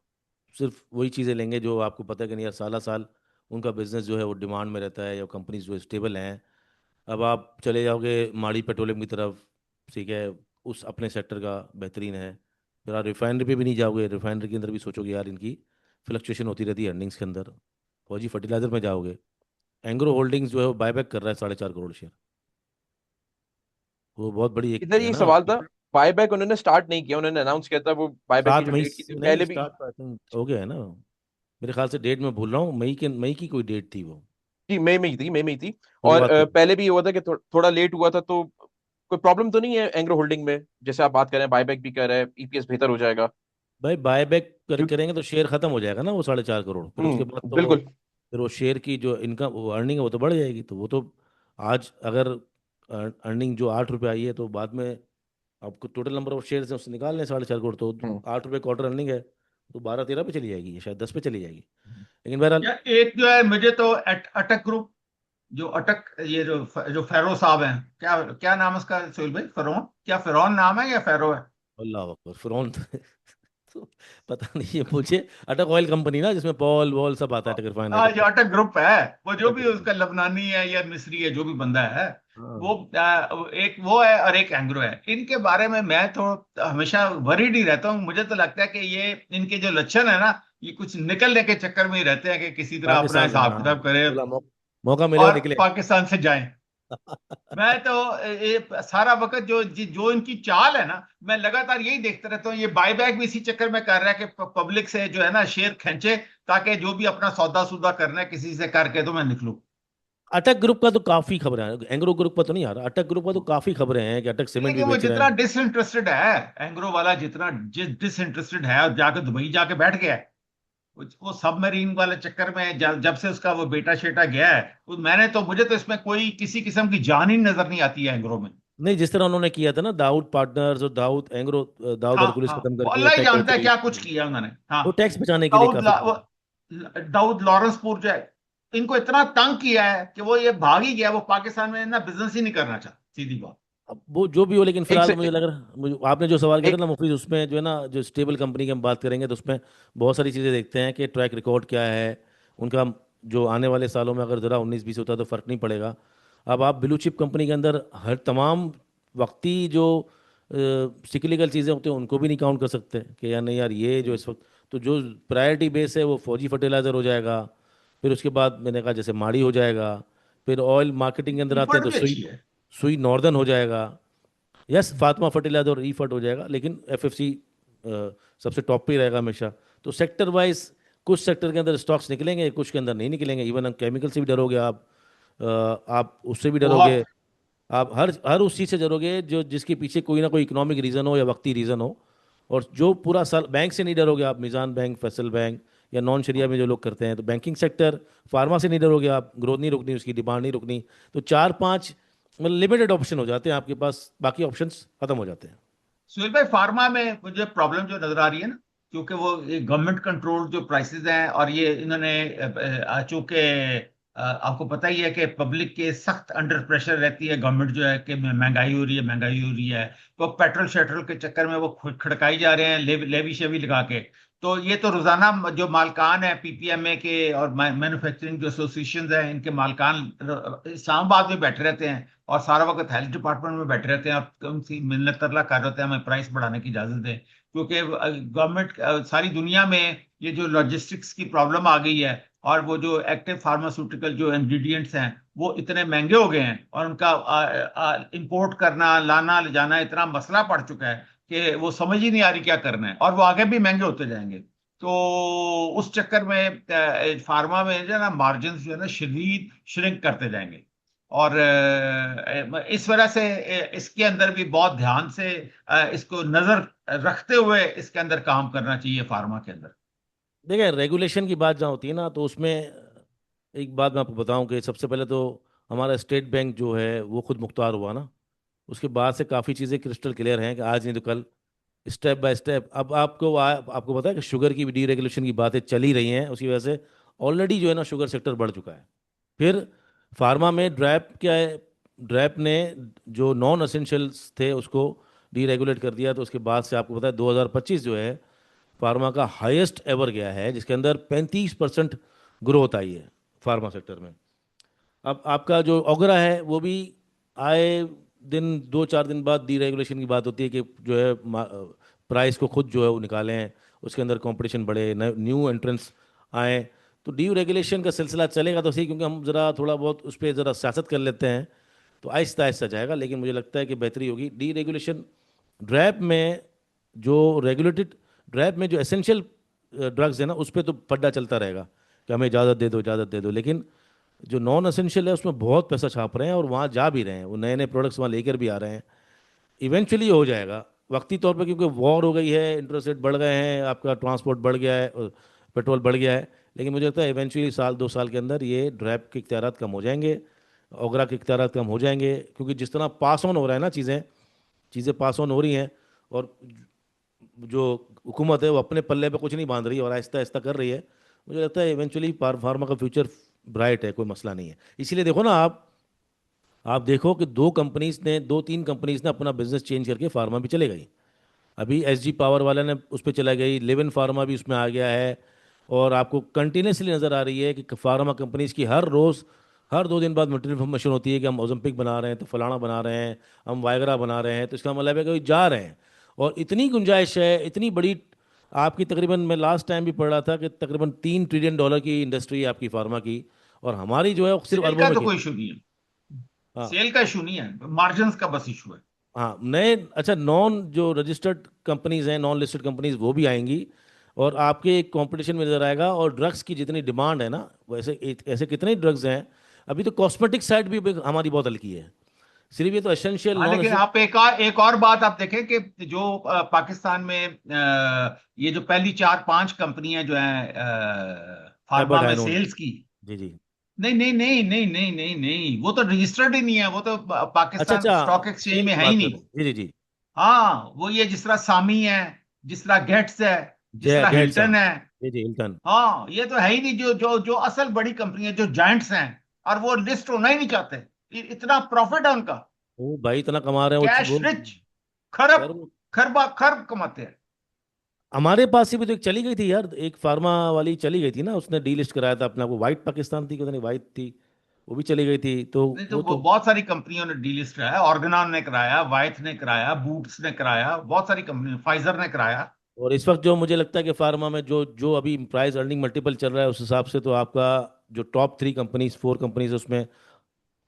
सिर्फ वही चीज़ें लेंगे जो आपको पता है कि नहीं यार, साला साल उनका बिजनेस जो है वो डिमांड में रहता है, या कंपनीज जो स्टेबल हैं। अब आप चले जाओगे माड़ी पेट्रोलियम की तरफ, ठीक है, उस अपने सेक्टर का बेहतरीन है। फिर आप रिफाइनरी पे भी नहीं जाओगे, रिफाइनरी के अंदर भी सोचोगे यार इनकी फ्लक्चुएशन होती रहती है अर्निंग्स के अंदर। फौजी फर्टिलाइजर में जाओगे, एंग्रो होल्डिंग्स जो है वो बायबैक कर रहा है 4.5 करोड़ शेयर। वो बहुत बड़ी एक इधर है ये ना। सवाल था, बायबैक उन्होंने स्टार्ट नहीं किया, उन्होंने अनाउंस किया था, वो बायबैक की 7 जो मई डेट की थी से नहीं, पहले भी। स्टार्ट आई थिंक हो गया है ना। मेरे ख्याल से डेट में भूल रहा हूँ, मई की कोई डेट थी वो। जी, मई में ही थी, मई में ही थी। मुझे और बात कर। पहले भी हुआ था कि थोड़ा लेट हुआ था, तो कोई प्रॉब्लम तो नहीं है एंग्रो होल्डिंग में? जैसे आप बात कर रहे हैं, बायबैक भी कर रहे हैं, EPS बेहतर हो जाएगा। भाई बायबैक क्यों? करेंगे तो शेयर खत्म हो जाएगा ना वो 4.5 करोड़, फिर उसके बाद तो बिल्कुल। फिर वो शेयर की जो इनकम, वो अर्निंग है वो तो बढ़ जाएगी। तो वो तो आज अगर अर्निंग जो 8 रुपये आई है, तो बाद में आपको टोटल नंबर ऑफ शेयर है उससे निकाल लें 4.5 करोड़, तो हम्म 8 रुपये क्वार्टर अर्निंग है, तो 12-13 पे चली जाएगी, या शायद 10 पे चली जाएगी। लेकिन बहरहाल, या एक जो है मुझे तो अटक ग्रुप, जो अटक, ये जो फैरो साहब हैं, क्या क्या नाम है उसका सोहेल भाई? फरोन, क्या फिरौन नाम है या फैरो है? अल्लाह अकबर, फिरौन तो पता नहीं है मुझे। अटक ऑयल कंपनी ना, जिसमें पॉल वॉल सब आता है, अटक रिफाइनरी, हाँ, अटक जो अटक ग्रुप है, वो जो अटक भी रिफाइनरी। उसका लबनानी है या मिस्री है, जो भी बंदा है, वो हाँ। एक वो है और एक एंग्रो है। इनके बारे में मैं तो हमेशा वरीड ही रहता हूँ। मुझे तो लगता है कि ये इनके जो लक्षण है ना, ये कुछ निकलने के चक्कर में ही रहते हैं कि किसी तरह अपना पाकिस्तान, हिसाब हाँ, किताब करे बोला मौका मिले और और निकले। पाकिस्तान से जाएं। मैं तो ये सारा वक्त जो जो इनकी चाल है ना, मैं लगातार यही देखता रहता हूँ। ये बायबैक भी इसी चक्कर में कर रहा है कि पब्लिक से जो है ना शेयर खींचे, ताकि जो भी अपना सौदा सूदा करना है किसी से करके तो मैं निकलूं। अटक ग्रुप का तो काफी खबरें हैं, एंग्रो ग्रुप का तो नहीं आ रहा, अटक ग्रुप का तो काफी खबरें हैं कि अटक सीमेंट भी लेकिन वो बेच रहे जितना हैं। डिसइंटरेस्टेड है, एंग्रो वाला जितना डिसइंटरेस्टेड है, और जाकर दुबई जाके बैठ गया है। वो सबमरीन वाले चक्कर में जब से उसका वो बेटा शेटा गया है, मैंने तो मुझे तो इसमें कोई किसी किस्म की जान ही नजर नहीं आती है एंग्रो में। नहीं, जिस तरह उन्होंने किया था ना, दाऊद पार्टनर्स और दाऊद एंग्रो, दाऊद हाँ हरकुलिस हाँ, खत्म वो करके अल्लाह ही टेक जानता है एक्विटी, क्या कुछ किया उन्होंने। हाँ, वो टैक्स बचाने के लिए दाऊद काफी किया। दाऊद लॉरेंसपुर जो है, इनको इतना तंग किया है कि वो ये भाग ही गया, वो पाकिस्तान में ना बिजनेस ही नहीं करना चाहता, सीधी बात। अब वो जो भी हो, लेकिन एक फिलहाल से तो मुझे लग रहा, मुझे आपने जो सवाल किया था एक ना मुफीज, उसमें जो है ना, जो स्टेबल कंपनी की हम बात करेंगे तो उसमें बहुत सारी चीज़ें देखते हैं कि ट्रैक रिकॉर्ड क्या है उनका, जो आने वाले सालों में अगर ज़रा 19-20 होता है तो फ़र्क नहीं पड़ेगा। अब आप ब्लू चिप कंपनी के अंदर हर तमाम वक्ती जो सिक्लिकल चीज़ें होती हैं उनको भी नहीं काउंट कर सकते कि यार नहीं यार, ये जो इस वक्त तो जो प्रायोरिटी बेस है वो फौजी फर्टिलाइज़र हो जाएगा, फिर उसके बाद मैंने कहा जैसे माड़ी हो जाएगा, फिर ऑयल मार्केटिंग के अंदर आते हैं ईफर्ट तो भी सुई, अच्छी है। सुई नॉर्दर्न हो जाएगा। यस, फातिमा फर्टिलाइजर और ईफर्ट हो जाएगा, लेकिन एफएफसी सबसे टॉप पे ही रहेगा हमेशा। तो सेक्टर वाइज कुछ सेक्टर के अंदर स्टॉक्स निकलेंगे, कुछ के अंदर नहीं निकलेंगे। इवन हम केमिकल से भी डरोगे आप, आप उससे भी डरोगे, बहुत। आप हर हर उस चीज़ से डरोगे जो जिसके पीछे कोई ना कोई इकोनॉमिक रीज़न हो या वक्ती रीज़न हो। और जो पूरा साल बैंक से नहीं डरोगे आप, मिज़ान बैंक, फैसल बैंक या नॉन शरिया में जो लोग करते हैं, तो बैंकिंग सेक्टर, फार्मा से नहीं डरोगे आप, ग्रोथ नहीं रुकनी, उसकी डिमांड नहीं रुकनी। तो चार पांच मतलब लिमिटेड ऑप्शन हो जाते हैं आपके पास, बाकी ऑप्शंस खत्म हो जाते हैं। सुहेल भाई, फार्मा में मुझे प्रॉब्लम जो नजर आ रही है ना, क्योंकि वो गवर्नमेंट कंट्रोल जो प्राइसेस हैं, और ये इन्होंने चूंकि आपको पता ही है कि पब्लिक के सख्त अंडर प्रेशर रहती है गवर्नमेंट जो है, कि महंगाई हो रही है, महंगाई हो रही है। तो पेट्रोल शेट्रोल के चक्कर में वो खड़काई जा रहे हैं, लेवी शेवी लगा के। तो ये तो रोजाना जो मालकान है पीपीएमए के और मैन्युफैक्चरिंग जो एसोसिएशन है, इनके मालकान इस्लामाबाद में बैठे रहते हैं और सारा वक्त हेल्थ डिपार्टमेंट में बैठे रहते हैं और उनसे मिन्नत तरला कर रहे हैं हमें प्राइस बढ़ाने की इजाजत दें, क्योंकि गवर्नमेंट सारी दुनिया में ये जो लॉजिस्टिक्स की प्रॉब्लम आ गई है, और वो जो एक्टिव फार्मास्यूटिकल जो इंग्रेडिएंट्स हैं वो इतने महंगे हो गए हैं, और उनका इंपोर्ट करना, लाना ले जाना इतना मसला पड़ चुका है कि वो समझ ही नहीं आ रही क्या करना है, और वो आगे भी महंगे होते जाएंगे। तो उस चक्कर में फार्मा में जो है ना, मार्जिन जो है ना शदीद श्रिंक करते जाएंगे। और इस वजह से इसके अंदर भी बहुत ध्यान से इसको नजर रखते हुए इसके अंदर काम करना चाहिए, फार्मा के अंदर। देखिए, रेगुलेशन की बात जहाँ होती है ना, तो उसमें एक बात मैं आपको बताऊं कि सबसे पहले तो हमारा स्टेट बैंक जो है वो खुद मुख्तार हुआ ना, उसके बाद से काफ़ी चीज़ें क्रिस्टल क्लियर हैं कि आज नहीं तो कल, स्टेप बाय स्टेप। अब आपको पता है कि शुगर की डी रेगुलेशन की बातें चल ही रही हैं, उसकी वजह से ऑलरेडी जो है ना शुगर सेक्टर बढ़ चुका है। फिर फार्मा में ड्रैप क्या है, ड्रैप ने जो नॉन असेंशियल्स थे उसको डीरेगुलेट कर दिया, तो उसके बाद से आपको पता है 2025 जो है फार्मा का हाईएस्ट एवर गया है, जिसके अंदर 35% ग्रोथ आई है फार्मा सेक्टर में। अब आपका जो ओगरा है वो भी आए दिन 2-4 दिन बाद डीरेगुलेशन की बात होती है कि जो है प्राइस को खुद जो है वो निकालें, उसके अंदर कंपटीशन बढ़े, न्यू एंट्रेंस आए। तो डी रेगुलेशन का सिलसिला चलेगा तो सही, क्योंकि हम ज़रा थोड़ा बहुत उस पर ज़रा सियासत कर लेते हैं, तो आहिस्ता आहिस्ता जाएगा, लेकिन मुझे लगता है कि बेहतरी होगी। डी रेगुलेशन ड्रैप में जो रेगुलेटेड, ड्रैप में जो एसेंशियल ड्रग्स है ना, उस पर तो पड्डा चलता रहेगा कि हमें इजाज़त दे दो, इजाज़त दे दो। लेकिन जो नॉन एसेंशियल है उसमें बहुत पैसा छाप रहे हैं और वहाँ जा भी रहे हैं, वो नए नए प्रोडक्ट्स वहाँ लेकर भी आ रहे हैं। इवेंचुअली हो जाएगा वक्ती तौर पे, क्योंकि वॉर हो गई है, इंटरेस्ट रेट बढ़ गए हैं, आपका ट्रांसपोर्ट बढ़ गया है, पेट्रोल बढ़ गया है। लेकिन मुझे लगता है इवेंचुअली 1-2 साल के अंदर ये ड्रैप के इख्तियारात कम हो जाएंगे, ओगरा के इख्तियारात कम हो जाएंगे, क्योंकि जिस तरह पास ऑन हो रहा है ना, चीज़ें चीज़ें पास ऑन हो रही हैं। और जो हुकूमत है वो अपने पल्ले पे कुछ नहीं बांध रही और आहिस्ता आहिस्ता कर रही है। मुझे लगता है इवेंचुअली फार्मा का फ्यूचर ब्राइट है, कोई मसला नहीं है। इसीलिए देखो ना, आप देखो कि 2-3 कंपनीज ने अपना बिजनेस चेंज करके फार्मा भी चले गई। अभी एसजी पावर वाले ने उस पर चला गई, लिविन फार्मा भी उसमें आ गया है। और आपको कंटिन्यूसली नज़र आ रही है कि फार्मा कंपनीज की हर रोज़, हर 2 दिन बाद इन्फॉर्मेशन होती है कि हम ओलंपिक बना रहे हैं, तो फलाना बना रहे हैं, हम वायगरा बना रहे हैं। तो इसका मतलब है कि वो जा रहे हैं और इतनी गुंजाइश है, इतनी बड़ी। आपकी तकरीबन, मैं लास्ट टाइम भी पढ़ रहा था कि तकरीबन $3 ट्रिलियन की इंडस्ट्री है आपकी फार्मा की, और हमारी जो है वो सिर्फ सेल अरबों का में तो की। कोई इशू नहीं है, हाँ, सेल का इशू नहीं है, मार्जिन का बस इशू है। हाँ, नए, अच्छा, नॉन जो रजिस्टर्ड कंपनीज हैं, नॉन लिस्टेड कंपनीज, वो भी आएंगी और आपके एक कंपटीशन में नजर आएगा। और ड्रग्स की जितनी डिमांड है ना, वैसे ऐसे कितने ड्रग्स हैं। अभी तो कॉस्मेटिक साइड भी हमारी बहुत हल्की है, सिर्फ ये तो एसेंशियल हाँ, नॉन लेकिन एसेंशियल। आप एक और बात आप देखें कि जो पाकिस्तान में ये जो पहली 4-5 कंपनियां जो हैं फार्मा एबट में हाइनोन, सेल्स की, जी जी, नहीं नहीं नहीं नहीं नहीं नहीं नहीं, वो तो रजिस्टर्ड ही नहीं है, वो तो अच्छा पाकिस्तान अच्छा, स्टॉक एक्सचेंज शेयर में की है ही बात कर नहीं। रहे हैं, जी जी जी। हाँ वो ये जिस तरह सामी है, जिस तरह गेट्स है, जिस जय तरह गेट्स, हाँ। हिल्टन है। जी जी, हिल्टन। हाँ ये तो है ही नहीं, जो जो जो असल बड़ी कंपनी है, जो जायंट्स हैं, और वो लिस्ट होना ही नहीं चाहते। इतना प्रॉफिट है उनका, वो भाई इतना कमा रहे हैं कैश वो रिच, खरब, यार वो खरबा खरब कमाते हैं। हमारे पास से भी तो एक चली गई थी यार, एक फार्मा वाली चली गई थी ना, उसने डीलिस्ट कराया था अपना, वो वाइट पाकिस्तान थी, पता नहीं वाइट थी, वो भी चली गई थी, तो नहीं तो वो तो। बहुत सारी कंपनियों ने डीलिस्ट कराया, ऑर्गेनॉन ने कराया, वाइथ ने कराया, बूट्स ने कराया, बहुत सारी कंपनी, फाइजर ने कराया। और इस वक्त जो मुझे लगता है कि फार्मा में जो जो अभी प्राइस अर्निंग मल्टीपल चल रहा है, उस हिसाब से तो आपका जो टॉप 3 कंपनीज 4 कंपनीज उसमें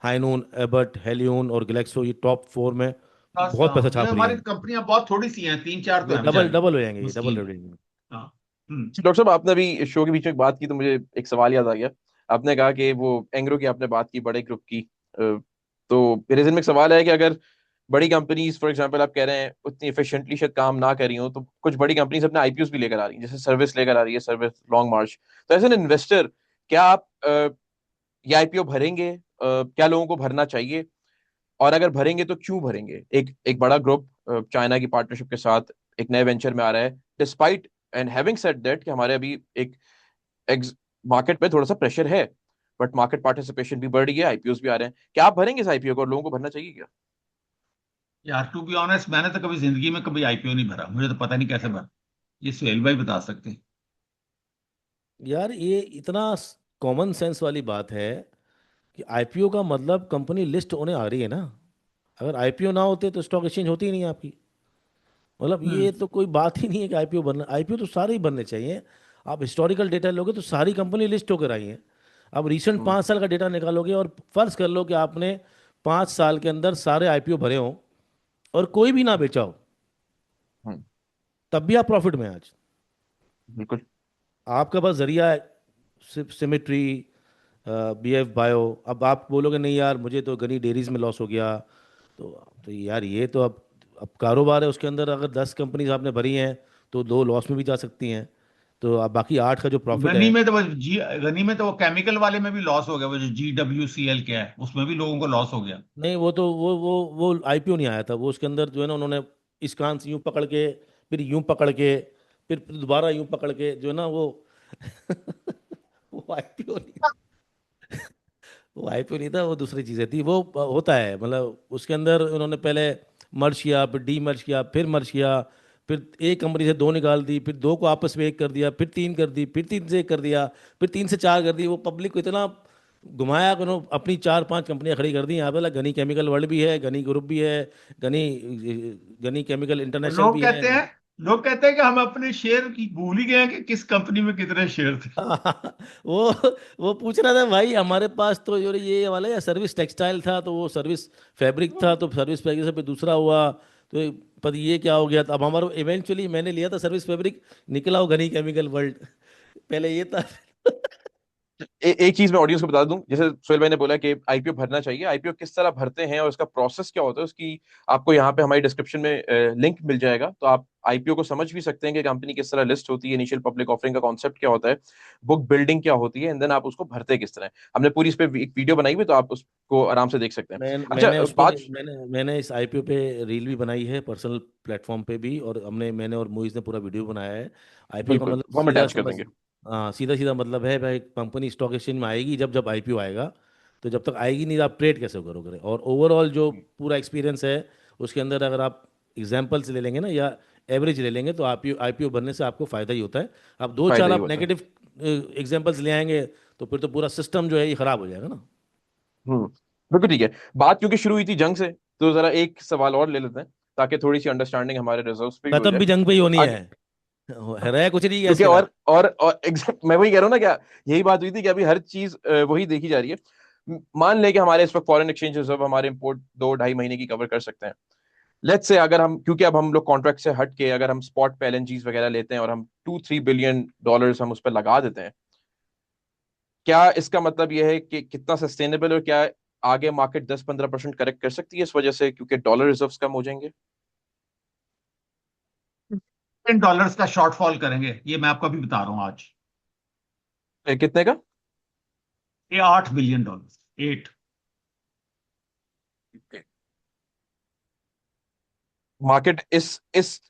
हाइनून, एबट, हेलियोन और ग्लेक्सो, ये टॉप 4 में बस बहुत पैसा ये छाप रही हमारी हैं। कंपनियां बहुत थोड़ी सी हैं, तीन चार तो ये हैं डबल बेचारी, डबल हो जाएंगे, ये डबल मस्कीन। हो जाएंगे। हाँ। डॉक्टर साहब, आपने अभी शो के बीच में एक बात की तो मुझे एक सवाल याद आ गया। आपने कहा कि वो एंग्रो की आपने बात की, बड़े ग्रुप की। तो मेरे ज़हन में एक सवाल है कि अगर बड़ी कंपनीज फॉर एग्जांपल आप कह रहे हैं उतनी एफिशिएंटली शायद काम ना कर रही हो, तो कुछ बड़ी कंपनीज अपने आईपीओस भी लेकर आ रही हैं, जैसे सर्विस लेकर आ रही है, सर्विस लॉन्ग मार्च। तो एज एन इन्वेस्टर, क्या आप ये आईपीओ भरेंगे? क्या लोगों को भरना चाहिए? और अगर भरेंगे तो क्यों भरेंगे? एक एक बड़ा ग्रुप चाइना की पार्टनरशिप के साथ एक नए वेंचर में आ रहा है, despite and having said that कि हमारे अभी एक मार्केट पे थोड़ा सा प्रेशर है, बट मार्केट पार्टिसिपेशन भी बढ़ रही है, आईपीओस भी आ रहे हैं। क्या आप भरेंगे इस आईपीओ को और लोगों को भरना चाहिए क्या? यार टू बी ऑनेस्ट, मैंने तो कभी जिंदगी में कभी आईपीओ नहीं भरा, मुझे तो पता नहीं कैसे भरा। ये सुहेल भाई बता सकते हैं। यार ये इतना कॉमन सेंस वाली बात है कि आईपीओ का मतलब कंपनी लिस्ट होने आ रही है ना। अगर आईपीओ ना होते तो स्टॉक एक्सचेंज होती ही नहीं आपकी। मतलब हम्म। ये तो कोई बात ही नहीं है कि आईपीओ बनना, आईपीओ तो सारे ही बनने चाहिए। आप हिस्टोरिकल डेटा लोगे तो सारी कंपनी लिस्ट होकर आई है। अब रिसेंट हम्म। 5 साल का डेटा निकालोगे और फर्ज कर लो कि आपने 5 साल के अंदर सारे आईपीओ भरे हों और कोई भी ना बेचा हो, हम्म। तब भी आप प्रॉफिट में हैं आज। बिल्कुल। आपका बस जरिया है, सिमेट्री, बीएफ बायो। अब आप बोलोगे नहीं यार मुझे तो गनी डेयरीज में लॉस हो गया, तो यार ये तो अब कारोबार है, उसके अंदर अगर 10 कंपनीज आपने भरी हैं तो 2 लॉस में भी जा सकती हैं, तो अब बाकी 8 का जो प्रॉफिट गनी है। में तो वो जी, गनी में तो वो केमिकल वाले में भी लॉस हो गया, वो जो GWCL क्या है, उसमें भी लोगों को लॉस हो गया। नहीं वो तो वो आईपीओ नहीं आया था, वो उसके अंदर जो है ना उन्होंने इस कान से यूं पकड़ के, फिर यूं पकड़ के, फिर दोबारा यूं पकड़ के जो है ना वो वो आईपीओ नहीं, वो आईपीओ नहीं था, वो दूसरी चीज़ें थी। वो होता है मतलब उसके अंदर उन्होंने पहले मर्ज किया, फिर डी मर्ज किया, फिर मर्ज किया, फिर एक कंपनी से 2 निकाल दी, फिर 2 को आपस में एक कर दिया, फिर 3 कर दी, फिर 3 से 1 कर दिया, फिर 3 से 4 कर दी। वो पब्लिक को इतना घुमाया कि उन्होंने अपनी 4-5 कंपनियां खड़ी कर दी यहाँ पे। गनी केमिकल वर्ल्ड भी है, गनी ग्रुप भी है, गनी गनी केमिकल और इंटरनेशनल भी है। लोग कहते हैं कि हम अपने शेयर की भूल ही गए हैं कि किस कंपनी में कितने शेयर थे। वो वो पूछ रहा था भाई हमारे पास तो ये वाला या सर्विस टेक्सटाइल था, तो वो सर्विस फैब्रिक था, तो सर्विस फैब्रिक से फिर दूसरा हुआ, तो पर ये क्या हो गया था। अब हमारा इवेंचुअली मैंने लिया था सर्विस फैब्रिक, निकला हो गनी केमिकल वर्ल्ड, पहले ये था। एक चीज मैं ऑडियंस को बता दूं, जैसे सोहेल भाई ने बोला कि आईपीओ भरना चाहिए, आईपीओ किस तरह भरते हैं और उसका प्रोसेस क्या होता है उसकी आपको यहाँ पे हमारी डिस्क्रिप्शन में लिंक मिल जाएगा, तो आप आईपीओ को समझ भी सकते हैं कि कंपनी किस तरह लिस्ट होती है, इनिशियल पब्लिक ऑफरिंग का कॉन्सेप्ट क्या होता है, बुक बिल्डिंग क्या होती है, एंड देन आप उसको भरते किस तरह हैं। हमने पूरी इस पे एक वीडियो बनाई हुई है, तो आप उसको आराम से देख सकते हैं। मैंने अच्छा उस पे बात। मैंने इस आईपीओ पे रील भी बनाई है पर्सनल प्लेटफॉर्म पे भी, और मैंने और मोइज ने पूरा वीडियो बनाया है। आईपीओ का बिल्कुल, मतलब वो हम सीधा अटैच कर समझ, देंगे। हाँ सीधा सीधा मतलब है भाई, कंपनी स्टॉक एक्सचेंज में आएगी जब जब आईपीओ आएगा, तो जब तक आएगी नहीं आप ट्रेड कैसे करोगे। और ओवरऑल जो पूरा एक्सपीरियंस है उसके अंदर अगर आप एग्जाम्पल्स ले लेंगे ना या एवरेज ले लेंगे, तो आईपीओ आईपीओ बनने से आपको फायदा ही होता है। अब दो फायदा चार ही आप होता है। नेगेटिव एग्जाम्पल्स ले आएंगे तो फिर तो पूरा सिस्टम जो है ये खराब हो जाएगा ना। हम्म। बिल्कुल ठीक है। बात क्योंकि शुरू हुई थी जंग से, तो जरा एक सवाल और ले लेते हैं ताकि थोड़ी सी अंडरस्टैंडिंग हमारे रिजर्व्स पे भी हो खत्म जाए। भी जंग पे ही होनी है, आगे। है कुछ नहीं गैस क्योंकि के बाद। और एग्जैक्ट मैं वही कह रहा हूँ ना, क्या यही बात हुई थी कि अभी हर चीज वही देखी जा रही है। मान लें कि हमारे इस वक्त फॉरेन एक्सचेंज रिजर्व हमारे इंपोर्ट 2-2.5 महीने की कवर कर सकते हैं। लेट्स से अगर हम, क्योंकि अब हम लोग कॉन्ट्रैक्ट से हट के अगर हम स्पॉट पे एलएनजीज वगैरह लेते हैं और हम $2-3 बिलियन हम उस पर लगा देते हैं, क्या इसका मतलब यह है कि कितना सस्टेनेबल, और क्या आगे मार्केट 10-15% करेक्ट कर सकती है इस वजह से, क्योंकि डॉलर रिजर्व्स कम हो जाएंगे? $10 का शॉर्टफॉल करेंगे, ये मैं आपको अभी बता रहा हूँ आज। कितने का? ये $8 बिलियन, 8। मार्केट इस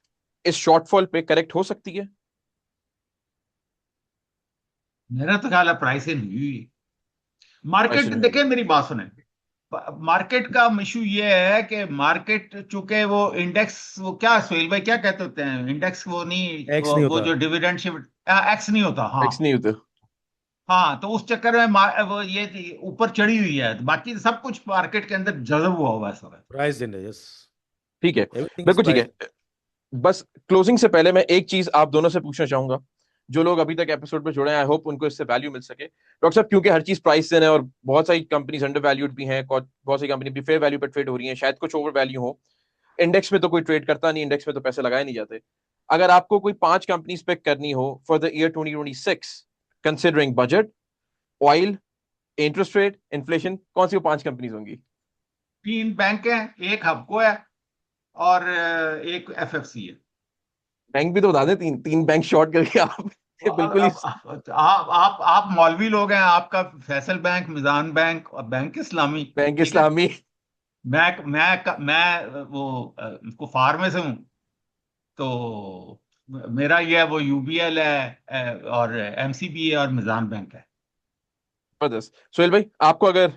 शॉर्टफॉल पे करेक्ट हो सकती है? मेरा तो ख्याल है प्राइस नहीं हुई प्राइस मार्केट। नहीं देखिए होगी। मेरी बात सुने, मार्केट का इशू ये है कि मार्केट चूंकि वो इंडेक्स, वो क्या सोहेल भाई क्या कहते होते हैं इंडेक्स, वो नहीं, एक्स नहीं वो होता। जो डिविडेंड शिफ्ट एक्स नहीं होता, हाँ। एक्स नहीं होते। हाँ, तो उस चक्कर में वो ये ऊपर चढ़ी हुई है, बाकी सब कुछ मार्केट के अंदर जज्ब हुआ है सब। प्राइस इन है, यस। ठीक है, एवरीथिंग इज बिल्कुल ठीक प्राइस। है। बस क्लोजिंग से पहले मैं एक चीज आप दोनों से पूछना चाहूंगा, जो लोग अभी तक एपिसोड पे जुड़े हैं, आई होप उनको इससे वैल्यू मिल सके डॉक्टर साहब, क्योंकि हर चीज प्राइस से है और बहुत सारी कंपनीज अंडर वैल्यूड भी हैं, बहुत सारी कंपनी भी फेयर वैल्यू पे ट्रेड हो रही हैं, शायद कुछ ओवर वैल्यू हो। इंडेक्स में तो कोई ट्रेड करता नहीं, इंडेक्स में तो पैसे लगाए नहीं जाते। अगर आपको कोई 5 कंपनीज पिक करनी हो for the year 2026, considering budget, oil, interest rate, inflation, कौन सी वो 5 कंपनीज होंगी? 3 बैंक हैं, एक हबको है, और एक एफएफसी है। बैंक भी तो बता दें, तीन तीन बैंक शॉर्ट करके आप बिल्कुल ही। आप मौलवी लोग हैं, आपका फैसल बैंक, मिजान बैंक और बैंक इस्लामी। बैंक ठीक है। इस्लामी। मैं वो कुफार में से हूँ, तो मेरा ये है, वो यूबीएल है, और एमसीबी है, और मिजान बैंक है। जबरदस्त। सोहेल भाई, आपको अगर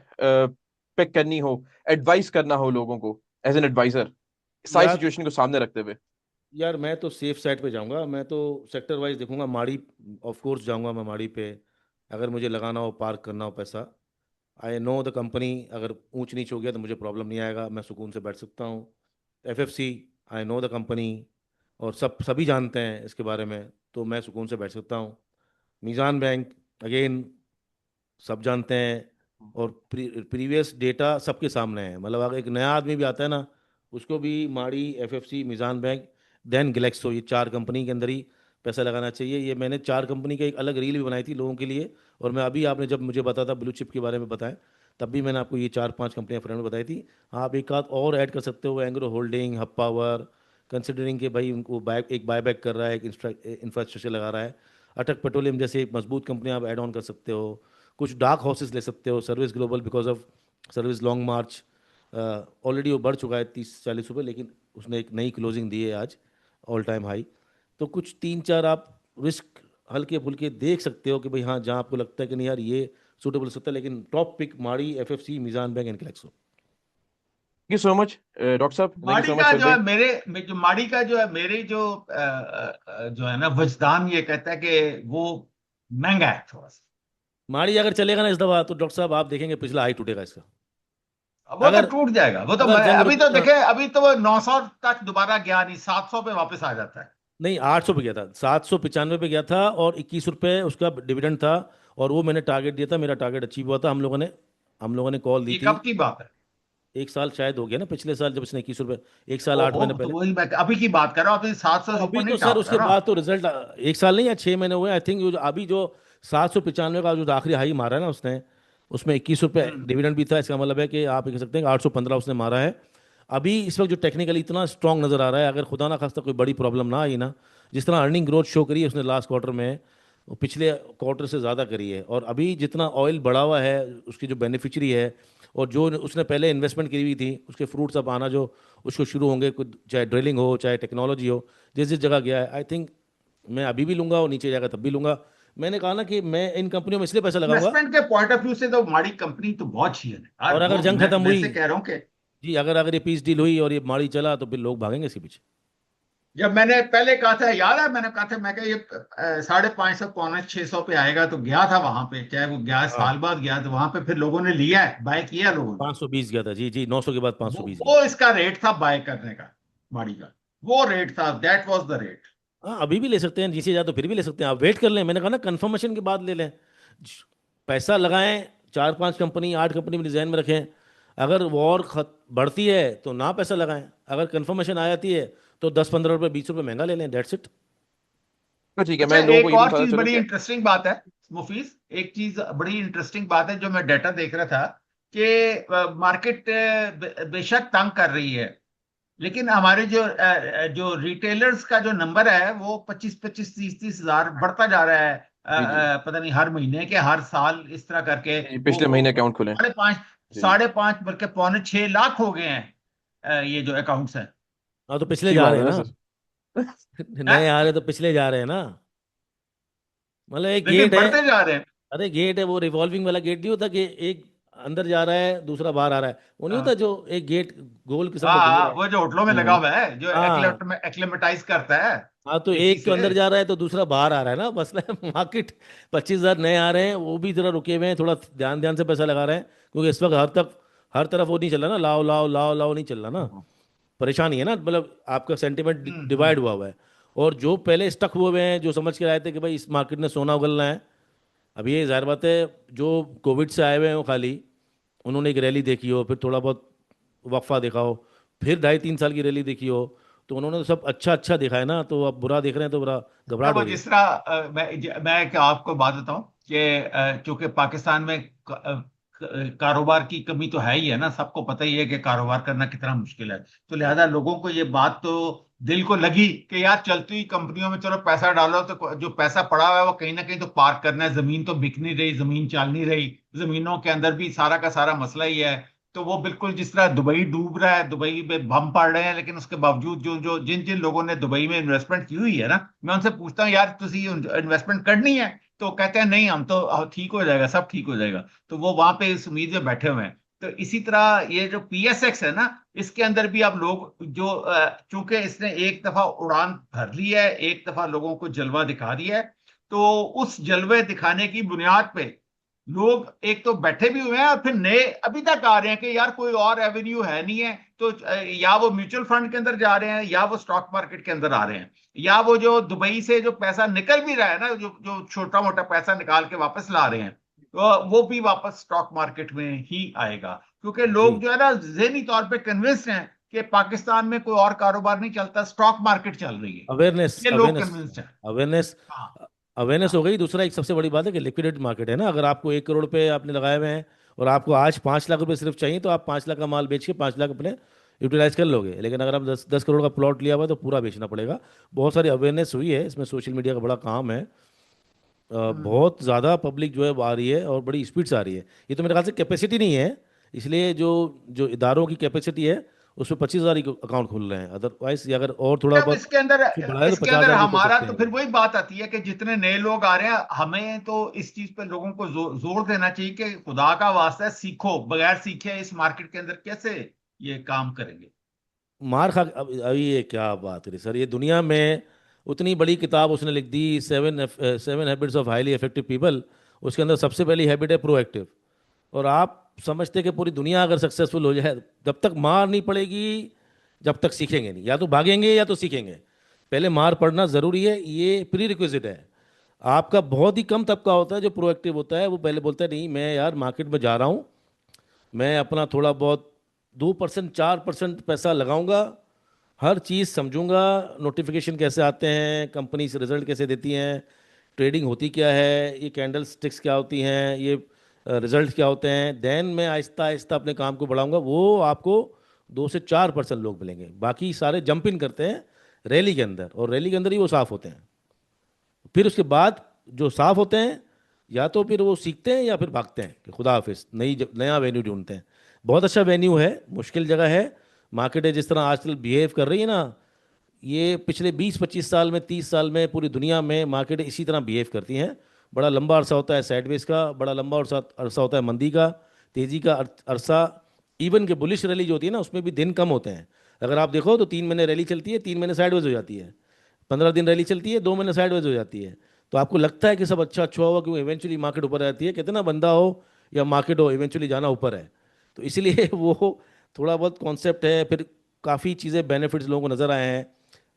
पिक करनी हो, एडवाइस करना हो लोगों को एज एन एडवाइजर, सारी यार, सिचुएशन को सामने रखते हुए। यार मैं तो सेफ साइड पे जाऊंगा। मैं तो सेक्टर वाइज देखूंगा। माड़ी ऑफ कोर्स जाऊंगा मैं माड़ी पे। अगर मुझे लगाना हो, पार्क करना हो पैसा, आई नो द कंपनी। अगर ऊंच नीच हो गया तो मुझे प्रॉब्लम नहीं आएगा, मैं सुकून से बैठ सकता हूँ। FFC, I know the company, और सभी जानते हैं इसके बारे में, तो मैं सुकून से बैठ सकता हूँ। मीज़ान बैंक, अगेन सब जानते हैं, और प्रीवियस डेटा सबके सामने है। मतलब अगर एक नया आदमी भी आता है ना, उसको भी माड़ी, FFC, Meezan bank, then Glaxo, ये 4 कंपनी के अंदर ही पैसा लगाना चाहिए। ये मैंने 4 कंपनी का एक अलग रील भी बनाई थी लोगों के लिए। और मैं अभी, आपने जब मुझे बताया था ब्लू चिप के बारे में बताएं, तब भी मैंने आपको ये 4 5 कंपनियां फ्रेंड में बताई थी। आप एक आध और ऐड कर सकते हो, Engro holding, hub power, considering कि भाई उनको एक बायबैक कर रहा है, एक इंफ्रास्ट्रक्चर लगा रहा है। अटक पेट्रोलियम जैसे एक मजबूत कंपनी आप ऐड ऑन कर सकते हो। कुछ डार्क हाउसेस ले सकते हो, service global, because of service long March, already वो बढ़ चुका है 30 40 रुपये, लेकिन उसने एक नई क्लोजिंग दी है आज, ऑल टाइम हाई। तो कुछ 3 4 आप रिस्क हल्के फुल्के देख सकते हो कि भाई हाँ, जहाँ आपको लगता है कि नहीं यार ये सूटेबल हो सकता है। लेकिन top pick Mari, FFC, Meezan bank and Glaxo. Thank you so much doctor साहब, thank you Mari so much का सोहेल जो है भाई। जो माड़ी का जो है, मेरे जो जो है ना, वजदान ये कहता है कि वो महंगा है थोड़ा सा। माड़ी अगर चलेगा ना इस दफा, तो डॉक्टर साहब आप देखेंगे पिछला हाई टूटेगा इसका। अब वो तो अगर टूट जाएगा, वो तो अगर जंग अभी तो रुकेगा। देखे, अभी तो वो 900 तक दोबारा गया नहीं, 700 पे वापस आ जाता है। नहीं, 800 पे गया था, 795 पे गया था, और 21 रुपये उसका डिविडेंड था। और वो मैंने टारगेट दिया था, मेरा टारगेट अचीव हुआ था। हम लोगों ने कॉल दी ये थी। कब की बात है? 1 साल शायद हो गया ना, पिछले साल जब इसने 21 रुपये, 1 साल 8 महीने ओहो, तो पहले। वही मैं अभी की बात कर रहा हूँ, अभी 700 तो से अभी ऊपर नहीं तो सर टॉप है उसके ना। बाद तो रिजल्ट 1 साल नहीं या 6 महीने हुए आई थिंक। अभी जो 795 का जो आखिरी हाई मारा है ना उसने, उसमें 21 रुपये हम्म। डिविडेंड भी था। इसका मतलब है कि आप कह सकते हैं कि 815 उसने मारा है। अभी इस वक्त जो टेक्निकली इतना स्ट्रांग नजर आ रहा है, अगर खुदा ना खास्ता कोई बड़ी प्रॉब्लम ना आई ना, जिस तरह अर्निंग ग्रोथ शो करी है उसने लास्ट क्वार्टर में, वो पिछले क्वार्टर से ज़्यादा करी है। और अभी जितना ऑयल बढ़ा हुआ है, उसकी जो बेनिफिशरी है, और जो उसने पहले इन्वेस्टमेंट की हुई थी, उसके फ्रूट्स अब आना जो उसको शुरू होंगे, कुछ चाहे ड्रिलिंग हो चाहे टेक्नोलॉजी हो, जिस जिस जगह गया है, आई थिंक मैं अभी भी लूंगा और नीचे जाएगा तब भी लूंगा। मैंने कहा ना कि मैं इन कंपनियों में इसलिए पैसा लगाऊंगा। इन्वेस्टमेंट के पॉइंट ऑफ व्यू से तो माड़ी कंपनी तो बहुत अच्छी है यार, और अगर वो जंग मैं खत्म हुई, वैसे कह रहा हूँ कि जी, अगर अगर ये पीस डील हुई और ये माड़ी चला, तो फिर लोग भागेंगे इसके पीछे। जब मैंने पहले कहा था, याद है मैंने कहा था, मैं कहा ये 550 500 600 पे आएगा, तो गया था वहां पे, चाहे वो गया हाँ। साल बाद गया, तो वहां पे फिर लोगों ने लिया है, बाय किया लोगों ने। 520 गया था, जी जी, 900 के बाद वो 520 गया। वो इसका रेट था बाय करने का, माड़ी का वो रेट था, दैट वाज द रेट। हाँ, अभी भी ले सकते हैं, जीसे जा तो फिर भी ले सकते हैं। आप वेट कर लें, मैंने कहा ना कंफर्मेशन के बाद ले लें। पैसा लगाएं, 4 5 कंपनी 8 कंपनी में डिज़ाइन में रखें। अगर वॉर बढ़ती है तो ना पैसा लगाएं। अगर कंफर्मेशन आ जाती है तो 10 15 रुपये 20 रुपये महंगा ले लें, डेट्स इट। तो ठीक है, अच्छा, मैं लोगों को एक ये भी और बताता चीज चलूं बड़ी कि इंटरेस्टिंग बात है मुफीज, एक चीज बड़ी इंटरेस्टिंग बात है जो मैं डेटा देख रहा था, कि मार्केट बेशक तंग कर रही है, लेकिन हमारे जो रिटेलर्स का जो नंबर है वो 25 25 30 30 हजार बढ़ता जा रहा है। जी जी पता नहीं हर महीने के हर साल इस तरह करके जी, वो पिछले महीने अकाउंट खुले। 5.5 जी जी, 5.5 बल्कि 5.25 लाख हो गए हैं ये जो अकाउंट्स हैं। हाँ तो पिछले अच्छी जा बात रहे है हैं ना ना। सर। नए आ रहे तो पिछले जा रहे हैं ना। मतलब एक लेकिन गेट है। बढ़ते जा रहे हैं। अरे गेट है, वो रिवॉल्विंग वाला गेट नहीं होता कि एक अंदर जा रहा है दूसरा बाहर आ रहा है, वो नहीं होता हाँ जो एक गेट गोल किस्म का हाँ घूम हाँ, रहा है। वो जो होटलों में लगा हम्म। हुआ है जो हाँ एक्लेमेटाइज करता है हाँ, तो एसी एक तो से। अंदर जा रहा है तो दूसरा बाहर आ रहा है ना, मसला है मार्केट। 25,000 नए आ रहे हैं, वो भी जरा रुके हुए हैं, थोड़ा ध्यान ध्यान से पैसा लगा रहे हैं, क्योंकि इस वक्त हर तरफ वो नहीं चल रहा ना, लाओ लाओ लाओ लाओ नहीं चल रहा ना। हम्म। परेशानी है ना, मतलब आपका सेंटिमेंट हम्म। डिवाइड हुआ है। और जो पहले स्टक हुए हुए हैं, जो समझ के आए थे कि भाई इस मार्केट ने सोना उगलना है, अब ये जाहिर बात है, जो कोविड से आए हुए हैं वो खाली उन्होंने एक रैली देखी हो, फिर थोड़ा बहुत वक्फा देखा हो, फिर 2.5-3 साल की रैली देखी हो, तो उन्होंने तो सब अच्छा अच्छा देखा है ना, तो अब बुरा देख रहे हैं तो बुरा तो घबराहट हो वो रही है। जिस तरह मैं क्या आपको बात बताऊं कि चूंकि पाकिस्तान में कारोबार की कमी तो है ही है ना, सबको पता ही है कि कारोबार करना कितना मुश्किल है। तो जी लिहाजा लोगों को ये बात तो दिल को लगी कि यार चलती हुई कंपनियों में चलो पैसा डालो, तो जो पैसा पड़ा हुआ है वो कहीं ना कहीं तो पार्क करना है। जमीन तो बिक नहीं रही, जमीन चल नहीं रही, जमीनों के अंदर भी सारा का सारा मसला ही है। तो वो बिल्कुल जिस तरह दुबई डूब रहा है, दुबई में बम पड़ रहे हैं, लेकिन उसके बावजूद जो जो जिन जिन लोगों ने दुबई में इन्वेस्टमेंट की हुई है ना, मैं उनसे पूछता हूँ यार तुझे इन्वेस्टमेंट करनी है? तो कहते हैं नहीं, हम तो ठीक हो जाएगा, सब ठीक हो जाएगा। तो वो वहां पे इस उम्मीद में बैठे हुए हैं। तो इसी तरह ये जो पीएसएक्स है ना, इसके अंदर भी अब लोग जो चूंकि इसने एक दफा उड़ान भर ली है, एक दफा लोगों को जलवा दिखा दिया है, तो उस जलवे दिखाने की बुनियाद पे लोग एक तो बैठे भी हुए हैं और फिर नए अभी तक आ रहे हैं कि यार कोई और एवेन्यू है नहीं है। तो या वो म्यूचुअल फंड के अंदर जा रहे हैं, या वो स्टॉक मार्केट के अंदर आ रहे हैं, या वो जो दुबई से जो पैसा निकल भी रहा है ना, जो जो छोटा मोटा पैसा निकाल के वापस ला रहे हैं, तो वो भी वापस स्टॉक मार्केट में ही आएगा। क्योंकि जी। लोग जो है ना ज़हनी तौर पे कन्विंस्ड हैं कि पाकिस्तान में कोई और कारोबार नहीं चलता, स्टॉक मार्केट चल रही है। अवेयरनेस ये लोग अवेयरनेस कन्विंस्ड हैं। अवेयरनेस हाँ अवेयरनेस हाँ। हो गई। दूसरा एक सबसे बड़ी बात है कि लिक्विडेट मार्केट है ना, अगर आपको 1 करोड़ पे आपने लगाए हुए हैं और आपको आज 5 लाख रुपए सिर्फ चाहिए, तो आप 5 लाख का माल बेच के 5 लाख अपने यूटिलाइज कर लोगे। लेकिन अगर आप 10-10 करोड़ का प्लॉट लिया हुआ है तो पूरा बेचना पड़ेगा। बहुत सारी अवेयरनेस हुई है इसमें, सोशल मीडिया का बड़ा काम है। हम्म। बहुत ज़्यादा पब्लिक जो है वो आ रही है और बड़ी स्पीड से आ रही है। ये तो मेरे ख्याल से कैपेसिटी नहीं है, इसलिए जो जो इदारों की कैपेसिटी है उसमें 25,000 अकाउंट खुल रहे हैं। अदरवाइज अगर और थोड़ा अब बहुत इसके अंदर उसको बढ़ाए तो इसके पचास अंदर हजार भी खोल हमारा सकते तो हैं। फिर वही बात आती है कि जितने नए लोग आ रहे हैं, हमें तो इस चीज पे लोगों को जोर देना चाहिए कि खुदा का वास्ता है, सीखो। बगैर सीखे इस मार्केट के अंदर कैसे ये काम करेंगे? मार खा अभी ये क्या बात करी सर, ये दुनिया में उतनी बड़ी किताब उसने लिख दी, 7 habits of highly effective people. उसके अंदर सबसे पहली हैबिट है प्रोएक्टिव। और आप समझते कि पूरी दुनिया अगर सक्सेसफुल हो जाए, जब तक मार नहीं पड़ेगी, जब तक सीखेंगे नहीं, या तो भागेंगे या तो सीखेंगे। पहले मार पड़ना ज़रूरी है, ये प्री रिक्विजिट है। आपका बहुत ही कम तबका होता है जो प्रोएक्टिव होता है, वो पहले बोलता है नहीं मैं यार मार्केट में जा रहा हूँ, मैं अपना थोड़ा बहुत 2% 4% पैसा लगाऊंगा, हर चीज़ समझूंगा, नोटिफिकेशन कैसे आते हैं, कंपनी से रिजल्ट कैसे देती हैं, ट्रेडिंग होती क्या है, ये कैंडल स्टिक्स क्या होती हैं, ये रिजल्ट क्या होते हैं, देन मैं आहिस्ता आहिस्ता अपने काम को बढ़ाऊंगा। वो आपको 2 से 4% लोग मिलेंगे, बाकी सारे जंप इन करते हैं रैली के अंदर, और रैली के अंदर ही वो साफ होते हैं। फिर उसके बाद जो साफ होते हैं, या तो फिर वो सीखते हैं या फिर भागते हैं कि खुदा हाफिज, नया वेन्यू ढूंढते हैं। बहुत अच्छा वेन्यू है, मुश्किल जगह है। मार्केट है जिस तरह आजकल बिहेव कर रही है ना, ये पिछले 20-25 साल में, 30 साल में पूरी दुनिया में मार्केट इसी तरह बिहेव करती हैं। बड़ा लंबा अरसा होता है साइडवेज का, बड़ा लंबा अरसा अरसा होता है मंदी का, तेज़ी का अरसा। इवन के बुलिश रैली जो होती है ना, उसमें भी दिन कम होते हैं। अगर आप देखो तो 3 महीने रैली चलती है, 3 महीने साइडवेज हो जाती है। 15 दिन रैली चलती है, 2 महीने साइडवेज हो जाती है। तो आपको लगता है कि सब अच्छा अच्छा होगा, क्योंकि इवेंचुअली मार्केट ऊपर आती है, कितना बंदा हो या मार्केट हो, इवेंचुअली जाना ऊपर है। तो इसलिए वो थोड़ा बहुत कॉन्सेप्ट है। फिर काफ़ी चीज़ें बेनिफिट्स लोगों को नज़र आए हैं।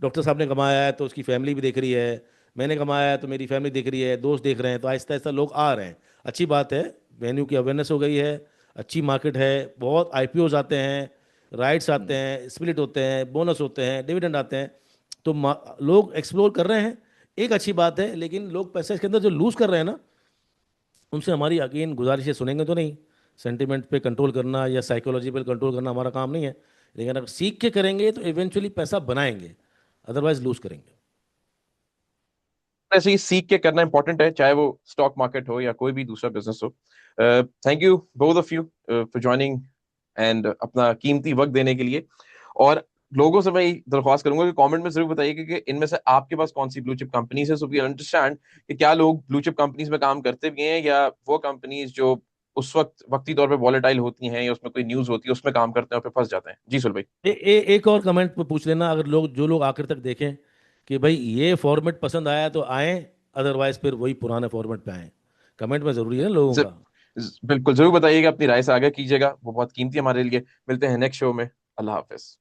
डॉक्टर साहब ने कमाया है तो उसकी फैमिली भी देख रही है, मैंने कमाया है तो मेरी फैमिली देख रही है, दोस्त देख रहे हैं, तो आहिस्ता आहिस्ता लोग आ रहे हैं। अच्छी बात है, वेन्यू की अवेयरनेस हो गई है, अच्छी मार्केट है, बहुत आईपीओज आते हैं, राइट्स आते हैं, स्प्लिट होते हैं, बोनस होते हैं, डिविडेंड आते हैं। तो लोग एक्सप्लोर कर रहे हैं, एक अच्छी बात है। लेकिन लोग पैसे इसके अंदर जो लूज़ कर रहे हैं ना, उनसे हमारी अगेन गुजारिशें सुनेंगे तो नहीं। सेंटिमेंट पे कंट्रोल करना या साइकोलॉजी पे कंट्रोल करना हमारा काम नहीं है। लेकिन अगर सीख के करेंगे तो इवेंचुअली पैसा बनाएंगे, अदरवाइज लूज करेंगे। ऐसे ही सीख के करना इंपॉर्टेंट है, चाहे वो स्टॉक मार्केट हो या कोई भी दूसरा बिजनेस हो। Thank you both of you for joining and अपना कीमती वक्त देने के लिए। और लोगों से मैं दरख्वास्त करूंगा कि कमेंट में जरूर बताइए कि इनमें से आपके पास कौन सी ब्लू चिप कंपनीज है, सो वी अंडरस्टैंड कि क्या लोग ब्लू चिप कंपनीज में काम करते भी हैं या वो कंपनीज जो उस वक्त वक्ती तौर पे वॉलेटाइल होती हैं या उसमें कोई न्यूज होती है उसमें काम करते हैं और फिर फंस जाते हैं। जी सुल भाई। एक और कमेंट पे पूछ लेना, अगर लोग जो लोग आखिर तक देखें कि भाई ये फॉर्मेट पसंद आया तो आए, अदरवाइज फिर वही पुराने फॉर्मेट पे आए। कमेंट में जरूरी है ना लोगों का। बिल्कुल जरूर बताइएगा, अपनी राय से आगे कीजिएगा, वो बहुत कीमती है हमारे लिए। मिलते हैं नेक्स्ट शो में। अल्लाह हाफिज।